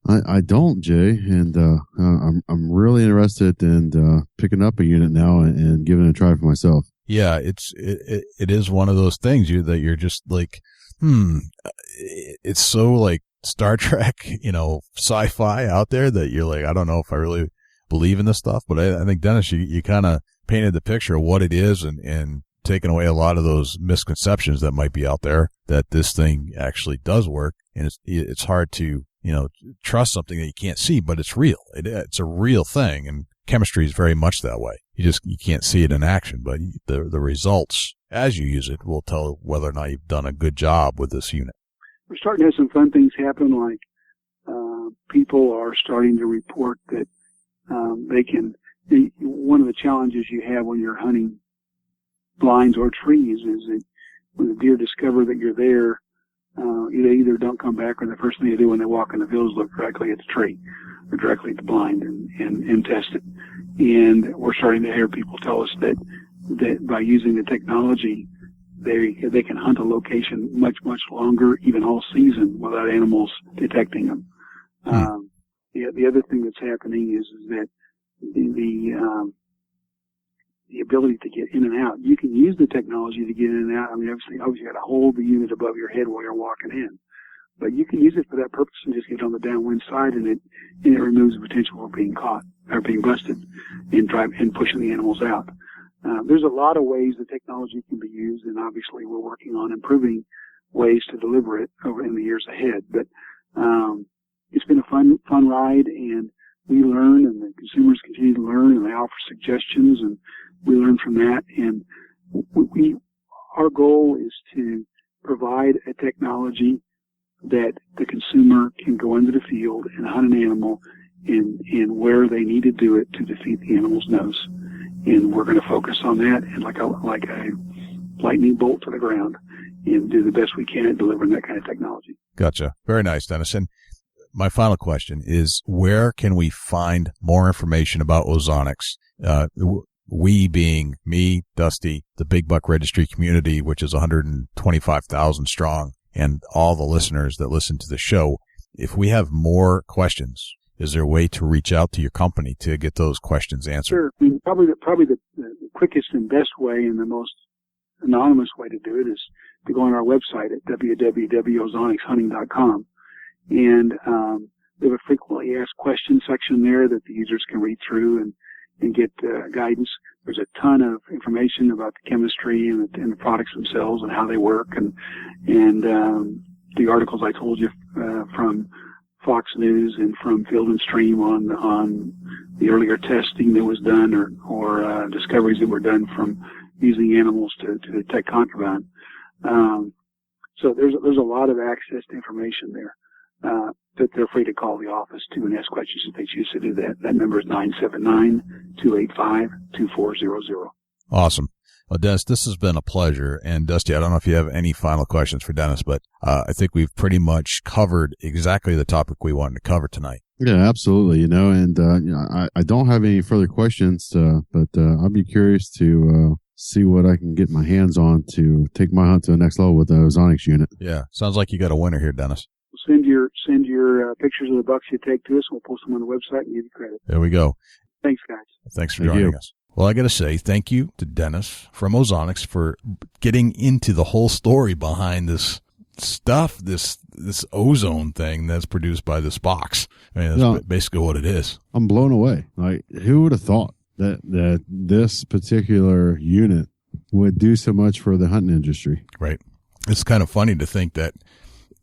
[SPEAKER 5] I don't, Jay, and I'm really interested in picking up a unit now and giving it a try for myself.
[SPEAKER 1] Yeah, it is one of those things that you're just like, it's so like Star Trek, sci-fi out there that you're like, I don't know if I really believe in this stuff, but I think, Dennis, you kind of painted the picture of what it is and taken away a lot of those misconceptions that might be out there, that this thing actually does work. And it's hard to, trust something that you can't see, but it's real. It's a real thing. And chemistry is very much that way. You can't see it in action, but the results as you use it will tell whether or not you've done a good job with this unit.
[SPEAKER 6] We're starting to have some fun things happen, like people are starting to report that one of the challenges you have when you're hunting blinds or trees is that when the deer discover that you're there, they either don't come back, or the first thing they do when they walk in the field is look directly at the tree or directly at the blind and test it. And we're starting to hear people tell us that by using the technology, they can hunt a location much, much longer, even all season, without animals detecting them. The other thing that's happening is that the ability to get in and out. You can use the technology to get in and out. I mean, obviously you got to hold the unit above your head while you're walking in, but you can use it for that purpose and just get on the downwind side, and it removes the potential for being caught or being busted and pushing the animals out. There's a lot of ways the technology can be used, and obviously we're working on improving ways to deliver it over in the years ahead. But it's been a fun ride, and we learn, and the consumers continue to learn, and they offer suggestions, and we learn from that. And our goal is to provide a technology that the consumer can go into the field and hunt an animal in where they need to do it to defeat the animal's nose. And we're going to focus on that and like a lightning bolt to the ground, and do the best we can at delivering that kind of technology.
[SPEAKER 1] Gotcha. Very nice, Dennis. And my final question is, where can we find more information about Ozonics? We being me, Dusty, the Big Buck Registry community, which is 125,000 strong, and all the listeners that listen to the show. If we have more questions, is there a way to reach out to your company to get those questions answered?
[SPEAKER 6] Sure. I mean, probably the quickest and best way and the most anonymous way to do it is to go on our website at www.ozonichunting.com. And we have a frequently asked questions section there that the users can read through and and get guidance. There's a ton of information about the chemistry and the products themselves and how they work, and the articles I told you from Fox News and from Field and Stream on the earlier testing that was done or discoveries that were done from using animals to detect contraband. So there's a lot of access to information there. That they're free to call the office too and ask questions if they choose to do that. That number is 979-285-2400.
[SPEAKER 1] Awesome. Well, Dennis, this has been a pleasure. And Dusty, I don't know if you have any final questions for Dennis, but I think we've pretty much covered exactly the topic we wanted to cover tonight.
[SPEAKER 5] Yeah, absolutely. I don't have any further questions, but I'll be curious to see what I can get my hands on to take my hunt to the next level with the Ozonics unit.
[SPEAKER 1] Yeah, sounds like you got a winner here, Dennis.
[SPEAKER 6] Send your pictures of the bucks you take to us. We'll post them on the website and give you credit.
[SPEAKER 1] There we go.
[SPEAKER 6] Thanks, guys.
[SPEAKER 1] Thanks for joining us. Well, I got to say thank you to Dennis from Ozonics for getting into the whole story behind this stuff, this ozone thing that's produced by this box. I mean, that's basically what it is.
[SPEAKER 5] I'm blown away. Like, who would have thought that this particular unit would do so much for the hunting industry?
[SPEAKER 1] Right. It's kind of funny to think that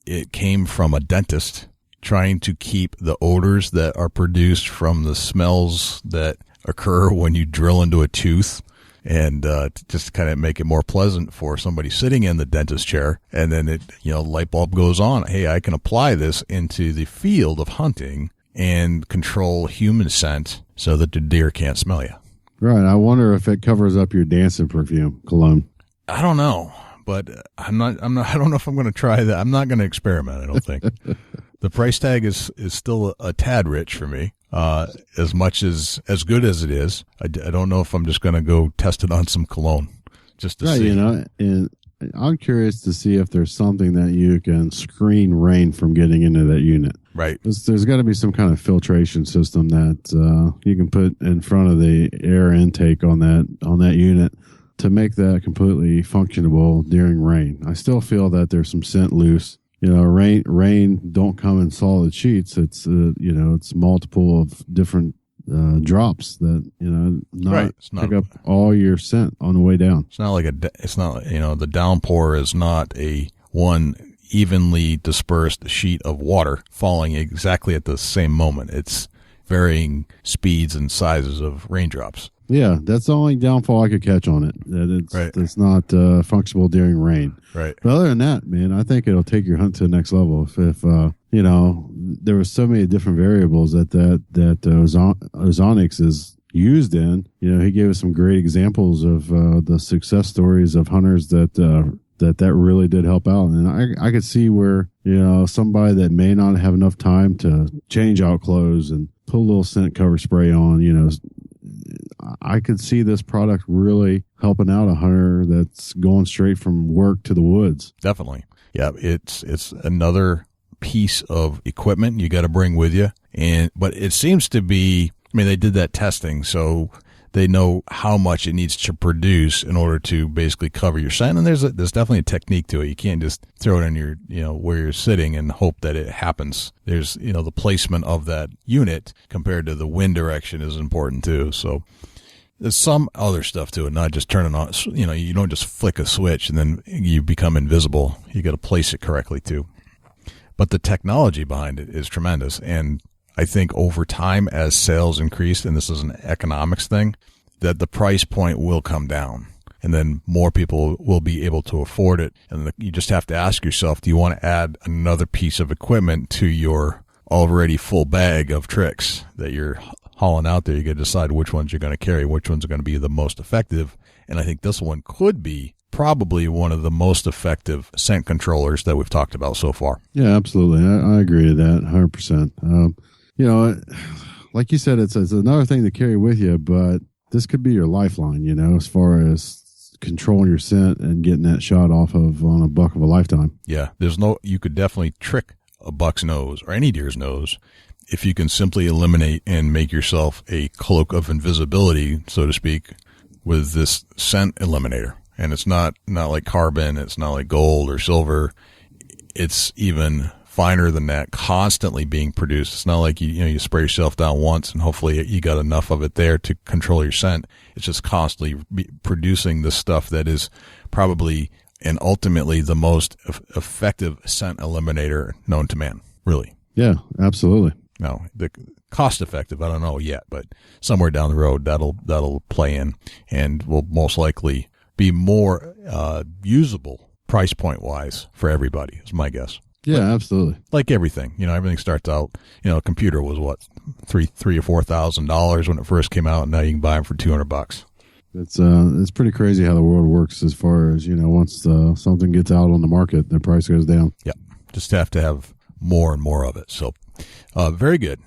[SPEAKER 1] it came from a dentist trying to keep the odors that are produced from the smells that occur when you drill into a tooth, and just kind of make it more pleasant for somebody sitting in the dentist chair. And then light bulb goes on. Hey, I can apply this into the field of hunting and control human scent so that the deer can't smell you.
[SPEAKER 5] Right. I wonder if it covers up your dancing perfume cologne.
[SPEAKER 1] I don't know. But I don't know if I'm going to try that. I'm not going to experiment, I don't think. The price tag is still a tad rich for me, as much as good as it is. I don't know if I'm just going to go test it on some cologne just to see.
[SPEAKER 5] And I'm curious to see if there's something that you can screen rain from getting into that unit.
[SPEAKER 1] Right.
[SPEAKER 5] There's got to be some kind of filtration system that you can put in front of the air intake on that unit to make that completely functionable during rain. I still feel that there's some scent loose. Rain don't come in solid sheets. It's it's multiple of different drops that pick up all your scent on the way down.
[SPEAKER 1] It's not like the downpour is not a one evenly dispersed sheet of water falling exactly at the same moment. It's varying speeds and sizes of raindrops.
[SPEAKER 5] Yeah, that's the only downfall I could catch on it. That it's not functional during rain.
[SPEAKER 1] Right.
[SPEAKER 5] But other than that, man, I think it'll take your hunt to the next level. If there were so many different variables that Ozonics is used in. He gave us some great examples of the success stories of hunters that really did help out. And I could see where somebody that may not have enough time to change out clothes and put a little scent cover spray on, I could see this product really helping out a hunter that's going straight from work to the woods.
[SPEAKER 1] Definitely. Yeah, it's another piece of equipment you got to bring with you. But it seems to be, they did that testing, so they know how much it needs to produce in order to basically cover your scent. And there's definitely a technique to it. You can't just throw it in your, where you're sitting and hope that it happens. There's, the placement of that unit compared to the wind direction is important too. So there's some other stuff to it, not just turning on, you don't just flick a switch and then you become invisible. You got to place it correctly too. But the technology behind it is tremendous. And I think over time, as sales increase, and this is an economics thing, that the price point will come down. And then more people will be able to afford it. And you just have to ask yourself, do you want to add another piece of equipment to your already full bag of tricks that you're hauling out there? You got to decide which ones you're going to carry, which ones are going to be the most effective. And I think this one could be probably one of the most effective scent controllers that we've talked about so far.
[SPEAKER 5] Yeah, absolutely. I agree with that 100%. Like you said, it's another thing to carry with you, but this could be your lifeline, as far as controlling your scent and getting that shot off of on a buck of a lifetime.
[SPEAKER 1] Yeah, you could definitely trick a buck's nose or any deer's nose if you can simply eliminate and make yourself a cloak of invisibility, so to speak, with this scent eliminator. And it's not like carbon, it's not like gold or silver. It's even finer than that, constantly being produced. It's not like you spray yourself down once and hopefully you got enough of it there to control your scent. It's just constantly producing the stuff that is probably and ultimately the most effective scent eliminator known to man, really.
[SPEAKER 5] Yeah, absolutely.
[SPEAKER 1] No, the cost effective, I don't know yet, but somewhere down the road that'll play in and will most likely be more usable price point wise for everybody, is my guess.
[SPEAKER 5] Yeah, absolutely.
[SPEAKER 1] Like everything, everything starts out, a computer was what, $3,000 or $4,000 when it first came out, and now you can buy them for $200.
[SPEAKER 5] It's pretty crazy how the world works as far as, once something gets out on the market, the price goes down.
[SPEAKER 1] Yeah, just have to have more and more of it. So, very good.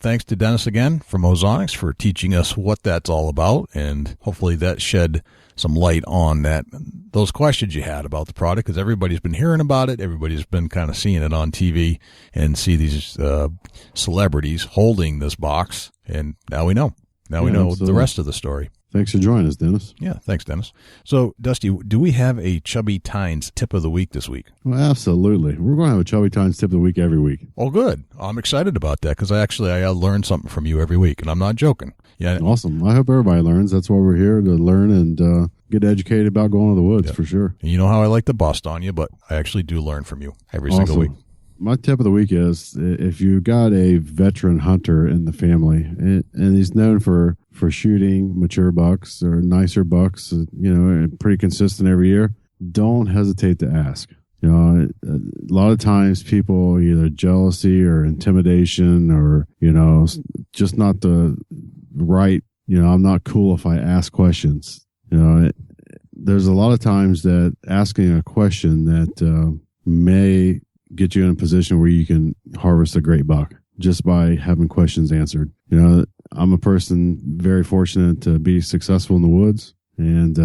[SPEAKER 1] Thanks to Dennis again from Ozonics for teaching us what that's all about, and hopefully that shed some light on those questions you had about the product, because everybody's been hearing about it. Everybody's been kind of seeing it on TV and see these celebrities holding this box, and now we know. Now we know
[SPEAKER 5] absolutely.
[SPEAKER 1] the rest of the story.
[SPEAKER 5] Thanks for joining us, Dennis.
[SPEAKER 1] Yeah, thanks, Dennis. So, Dusty, do we have a Chubby Tines tip of the week this week?
[SPEAKER 5] Well, absolutely. We're going to have a Chubby Tines tip of the week every week.
[SPEAKER 1] Oh, good. I'm excited about that because I learn something from you every week, and I'm not joking. Yeah,
[SPEAKER 5] awesome. I hope everybody learns. That's why we're here, to learn and get educated about going to the woods, for sure.
[SPEAKER 1] And you know how I like to bust on you, but I actually do learn from you every single week.
[SPEAKER 5] My tip of the week is, if you got a veteran hunter in the family and he's known for shooting mature bucks or nicer bucks, and pretty consistent every year, don't hesitate to ask. A lot of times people either jealousy or intimidation or, just not the right, I'm not cool if I ask questions. There's a lot of times that asking a question that may get you in a position where you can harvest a great buck just by having questions answered. I'm a person very fortunate to be successful in the woods, and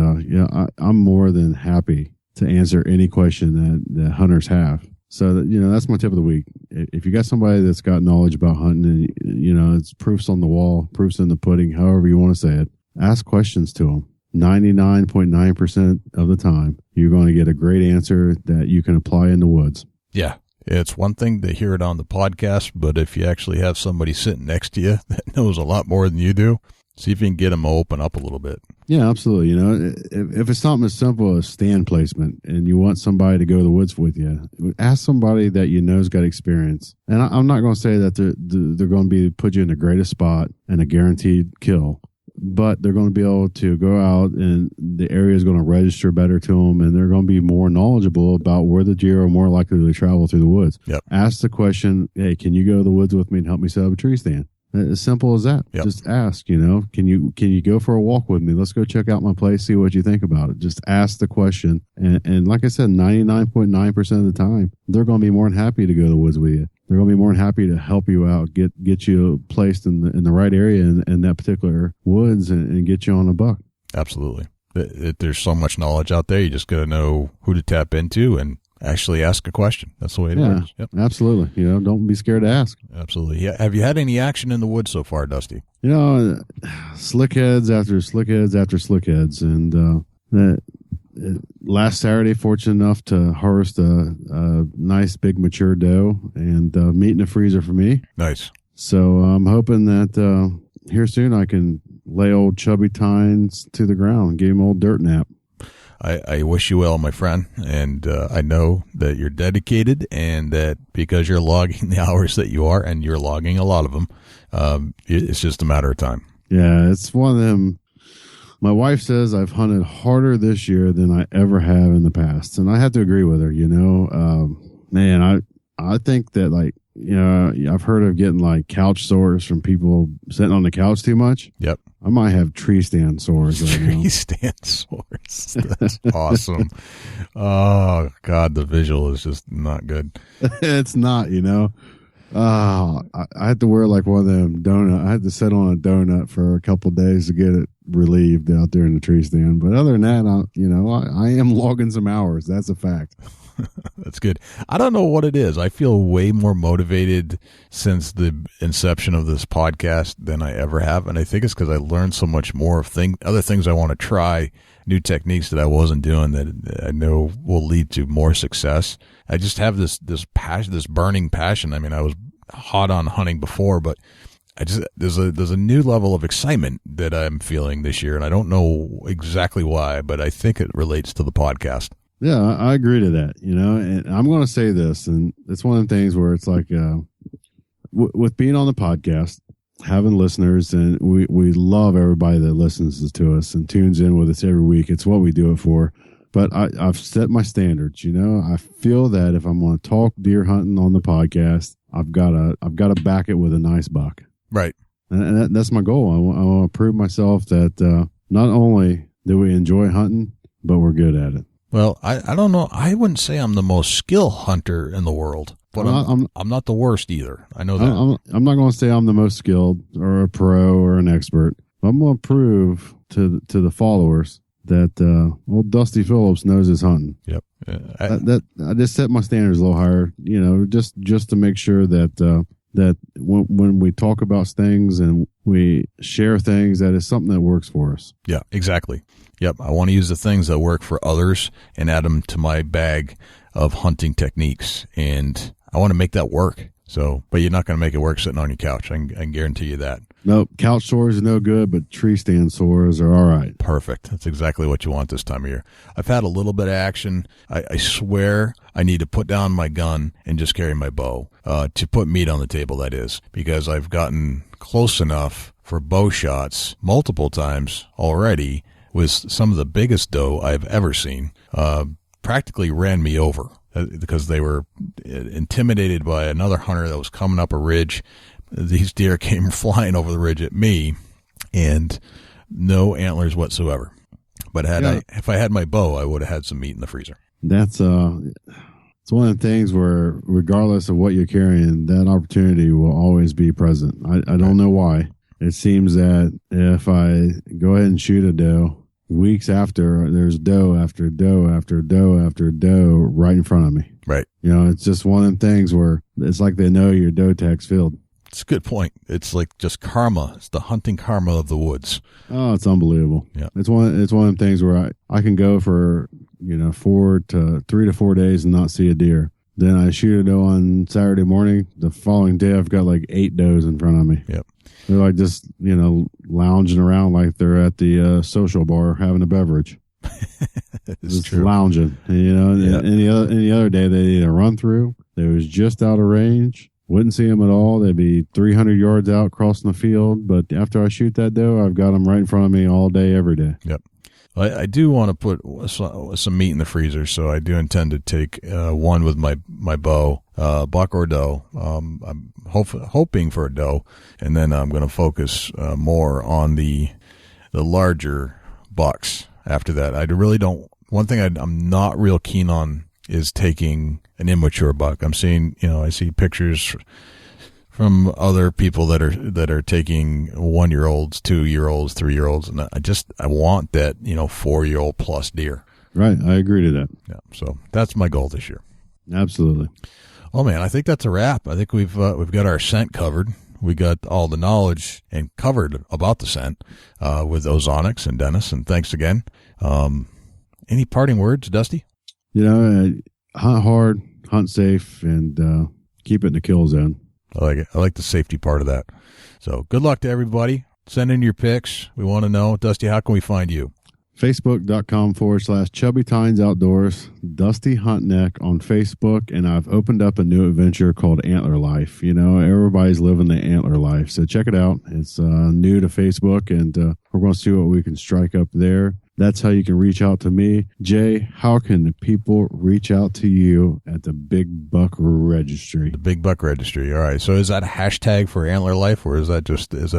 [SPEAKER 5] I'm more than happy to answer any question that hunters have. So that's my tip of the week. If you got somebody that's got knowledge about hunting, and it's proofs on the wall, proofs in the pudding, however you want to say it, ask questions to them. 99.9% of the time, you're going to get a great answer that you can apply in the woods.
[SPEAKER 1] Yeah. It's one thing to hear it on the podcast, but if you actually have somebody sitting next to you that knows a lot more than you do, see if you can get them to open up a little bit. Yeah,
[SPEAKER 5] absolutely. If it's something as simple as stand placement and you want somebody to go to the woods with you, ask somebody that has got experience. And I'm not going to say that they're going to put you in the greatest spot and a guaranteed kill, but they're going to be able to go out and the area is going to register better to them, and they're going to be more knowledgeable about where the deer are more likely to travel through the woods.
[SPEAKER 1] Yep.
[SPEAKER 5] Ask the question, hey, can you go to the woods with me and help me set up a tree stand? As simple as that.
[SPEAKER 1] Yep.
[SPEAKER 5] Just ask, can you go for a walk with me? Let's go check out my place, see what you think about it. Just ask the question. And like I said, 99.9% of the time, they're going to be more than happy to go to the woods with you. They're going to be more than happy to help you out, get you placed in the right area in that particular woods and get you on a buck.
[SPEAKER 1] Absolutely. There's so much knowledge out there. You just got to know who to tap into and actually ask a question. That's the way it works. Yep.
[SPEAKER 5] Absolutely. Don't be scared to ask.
[SPEAKER 1] Absolutely. Yeah. Have you had any action in the woods so far, Dusty?
[SPEAKER 5] Slick heads after slick heads after slick heads. And last Saturday, fortunate enough to harvest a nice big mature doe and meat in the freezer for me.
[SPEAKER 1] Nice.
[SPEAKER 5] So I'm hoping that here soon I can lay old Chubby Tines to the ground and give him old dirt nap.
[SPEAKER 1] I wish you well, my friend, and I know that you're dedicated, and that because you're logging the hours that you are, and you're logging a lot of them, it's just a matter of time. Yeah,
[SPEAKER 5] it's one of them. My wife says I've hunted harder this year than I ever have in the past, and I have to agree with her. Man, I think that I've heard of getting couch sores from people sitting on the couch too much.
[SPEAKER 1] Yep.
[SPEAKER 5] I might have tree stand sores right now.
[SPEAKER 1] Tree stand sores. That's awesome. Oh, God, the visual is just not good.
[SPEAKER 5] It's not, I had to wear one of them donut. I had to sit on a donut for a couple of days to get it relieved out there in the tree stand. But other than that, I am logging some hours. That's a fact.
[SPEAKER 1] That's good. I don't know what it is. I feel way more motivated since the inception of this podcast than I ever have. And I think it's because I learned so much more of other things I want to try new techniques that I wasn't doing that I know will lead to more success. I just have this passion, this burning passion. I mean, I was hot on hunting before, but there's a new level of excitement that I'm feeling this year, and I don't know exactly why, but I think it relates to the podcast.
[SPEAKER 5] Yeah, I agree to that. And I'm going to say this, and it's one of the things where it's like, with being on the podcast, having listeners, and we love everybody that listens to us and tunes in with us every week. It's what we do it for. But I've set my standards. I feel that if I'm going to talk deer hunting on the podcast, I've got to back it with a nice buck.
[SPEAKER 1] Right.
[SPEAKER 5] And that's my goal. I want to prove myself that not only do we enjoy hunting, but we're good at it.
[SPEAKER 1] Well, I don't know. I wouldn't say I'm the most skilled hunter in the world, but I'm not the worst either. I know that.
[SPEAKER 5] I'm not going to say I'm the most skilled or a pro or an expert. I'm going to prove to the followers that old Dusty Phillips knows his hunting.
[SPEAKER 1] Yep.
[SPEAKER 5] I just set my standards a little higher, just to make sure that that when we talk about things and we share things, that is something that works for us.
[SPEAKER 1] Yeah, exactly. Yep. I want to use the things that work for others and add them to my bag of hunting techniques. And I want to make that work. So, but you're not going to make it work sitting on your couch. I can guarantee you that.
[SPEAKER 5] Nope. Couch sores are no good, but tree stand sores are all right.
[SPEAKER 1] Perfect. That's exactly what you want this time of year. I've had a little bit of action. I swear I need to put down my gun and just carry my bow, to put meat on the table, that is, because I've gotten close enough for bow shots multiple times already with some of the biggest doe I've ever seen. Practically ran me over because they were intimidated by another hunter that was coming up a ridge. These deer came flying over the ridge at me, and no antlers whatsoever. But if I had my bow, I would have had some meat in the freezer.
[SPEAKER 5] That's it's one of the things where, regardless of what you're carrying, that opportunity will always be present. I don't know why. It seems that if I go ahead and shoot a doe, weeks after, there's doe after doe after doe after doe right in front of me.
[SPEAKER 1] Right.
[SPEAKER 5] It's just one of the things where it's like they know your doe tag's filled.
[SPEAKER 1] It's a good point. It's like just karma. It's the hunting karma of the woods.
[SPEAKER 5] Oh, it's unbelievable.
[SPEAKER 1] Yeah.
[SPEAKER 5] It's one of the things where I can go for, 3 to 4 days and not see a deer. Then I shoot a doe on Saturday morning. The following day, I've got like 8 does in front of me.
[SPEAKER 1] Yep.
[SPEAKER 5] They're like just, lounging around like they're at the social bar having a beverage.
[SPEAKER 1] It's true.
[SPEAKER 5] Lounging.
[SPEAKER 1] Yep.
[SPEAKER 5] Any other day, they either run through, they was just out of range, wouldn't see them at all. They'd be 300 yards out crossing the field. But after I shoot that doe, I've got them right in front of me all day, every day. Yep.
[SPEAKER 1] I do want to put some meat in the freezer, so I do intend to take one with my bow, buck or doe. I'm hoping for a doe, and then I'm going to focus more on the larger bucks after that. I really don't. One thing I'm not real keen on is taking an immature buck. I'm seeing, I see pictures from other people that are taking 1-year-olds, 2-year-olds, 3-year-olds, and I want that 4-year-old plus deer.
[SPEAKER 5] Right, I agree to that.
[SPEAKER 1] Yeah, so that's my goal this year.
[SPEAKER 5] Absolutely.
[SPEAKER 1] Oh man, I think that's a wrap. I think we've got our scent covered. We got all the knowledge and covered about the scent with OZONICS and Dennis. And thanks again. Any parting words, Dusty?
[SPEAKER 5] Hunt hard, hunt safe, and keep it in the kill zone.
[SPEAKER 1] I like it. I like the safety part of that. So good luck to everybody. Send in your pics. We want to know. Dusty, how can we find you?
[SPEAKER 5] Facebook.com/Chubby Tines Outdoors, Dusty Hunt Neck on Facebook, and I've opened up a new adventure called Antler Life. Everybody's living the antler life, so check it out. It's new to Facebook, and we're going to see what we can strike up there. That's how you can reach out to me. Jay, how can people reach out to you at the Big Buck Registry?
[SPEAKER 1] The Big Buck Registry. All right. So is that a hashtag for Antler Life, or is that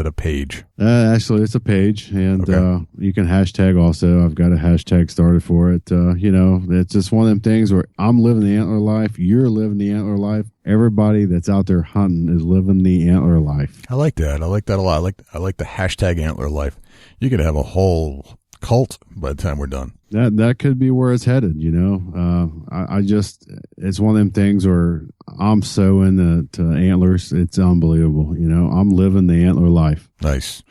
[SPEAKER 1] a page?
[SPEAKER 5] Actually, it's a page, and
[SPEAKER 1] okay.
[SPEAKER 5] You can hashtag also. I've got a hashtag started for it. It's just one of them things where I'm living the antler life. You're living the antler life. Everybody that's out there hunting is living the antler life.
[SPEAKER 1] I like that. I like that a lot. I like the hashtag Antler Life. You could have a whole cult by the time we're done.
[SPEAKER 5] That could be where it's headed. It's one of them things where I'm so into antlers. It's unbelievable. I'm living the antler life.
[SPEAKER 1] Nice.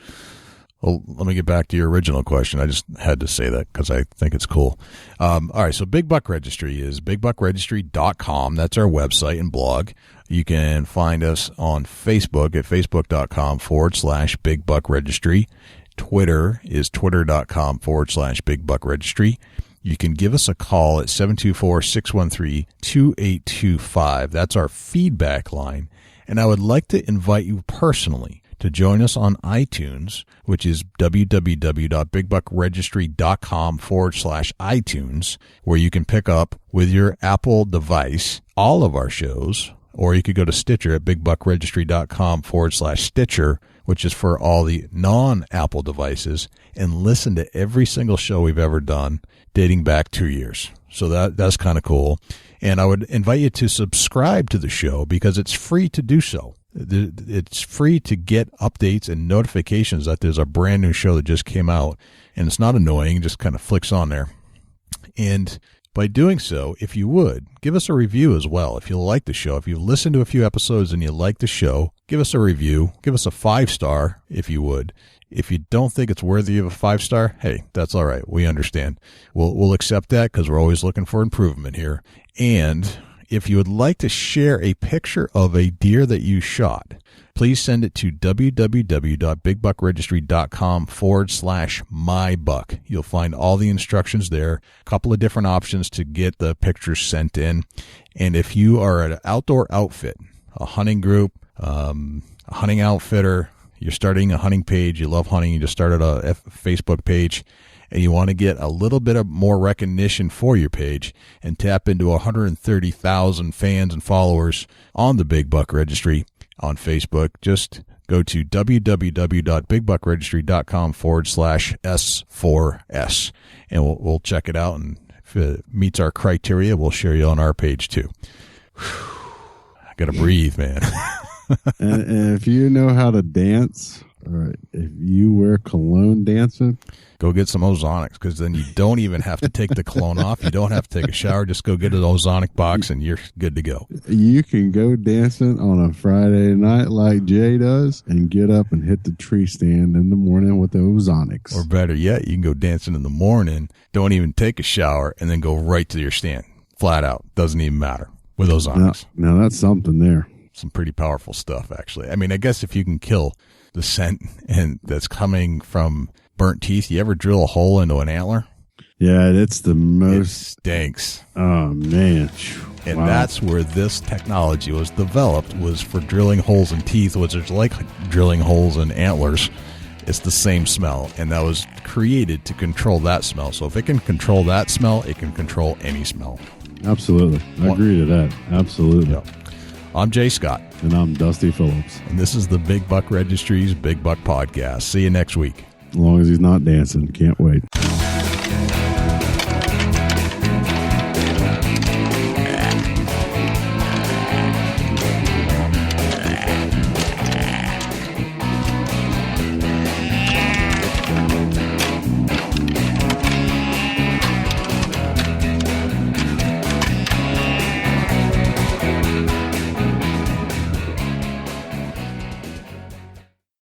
[SPEAKER 1] Well, let me get back to your original question. I just had to say that because I think it's cool. All right, so Big Buck Registry is bigbuckregistry.com. That's our website and blog. You can find us on Facebook at facebook.com/Big Buck Registry. Twitter is twitter.com/Big Buck Registry. You can give us a call at 724-613-2825. That's our feedback line. And I would like to invite you personally to join us on iTunes, which is www.bigbuckregistry.com/iTunes, where you can pick up with your Apple device all of our shows, or you could go to Stitcher at bigbuckregistry.com/Stitcher, which is for all the non-Apple devices, and listen to every single show we've ever done dating back 2 years. So that's kind of cool. And I would invite you to subscribe to the show because it's free to do so. It's free to get updates and notifications that there's a brand new show that just came out, and it's not annoying. It just kind of flicks on there. And by doing so, if you would, give us a review as well. If you like the show, if you've listened to a few episodes and you like the show, give us a review. Give us a 5-star if you would. If you don't think it's worthy of a 5-star, hey, that's all right. We understand. We'll accept that because we're always looking for improvement here. And if you would like to share a picture of a deer that you shot, please send it to www.bigbuckregistry.com/mybuck. You'll find all the instructions there, a couple of different options to get the pictures sent in. And if you are an outdoor outfit, a hunting group, a hunting outfitter, you're starting a hunting page, you love hunting, you just started a Facebook page, and you want to get a little bit of more recognition for your page and tap into 130,000 fans and followers on the Big Buck Registry on Facebook, just go to www.bigbuckregistry.com/S4S, and we'll check it out. And if it meets our criteria, we'll share you on our page too. I got to breathe, man.
[SPEAKER 5] and if you know how to dance, or if you wear cologne dancing,
[SPEAKER 1] go get some Ozonics, because then you don't even have to take the cologne off. You don't have to take a shower. Just go get an Ozonic box and you're good to go.
[SPEAKER 5] You can go dancing on a Friday night like Jay does and get up and hit the tree stand in the morning with the Ozonics.
[SPEAKER 1] Or better yet, you can go dancing in the morning, don't even take a shower, and then go right to your stand. Flat out. Doesn't even matter with Ozonics.
[SPEAKER 5] Now that's something there.
[SPEAKER 1] Some pretty powerful stuff, actually. I mean, I guess if you can kill the scent and that's coming from burnt teeth, you ever drill a hole into an antler?
[SPEAKER 5] Yeah, it's the most.
[SPEAKER 1] It stinks.
[SPEAKER 5] Oh, man.
[SPEAKER 1] And
[SPEAKER 5] wow.
[SPEAKER 1] That's where this technology was developed, was for drilling holes in teeth, which is like drilling holes in antlers. It's the same smell, and that was created to control that smell. So if it can control that smell, it can control any smell.
[SPEAKER 5] Absolutely. I agree to that. Absolutely.
[SPEAKER 1] Yep. I'm Jay Scott.
[SPEAKER 5] And I'm Dusty Phillips.
[SPEAKER 1] And this is the Big Buck Registry's Big Buck Podcast. See you next week.
[SPEAKER 5] As long as he's not dancing. Can't wait.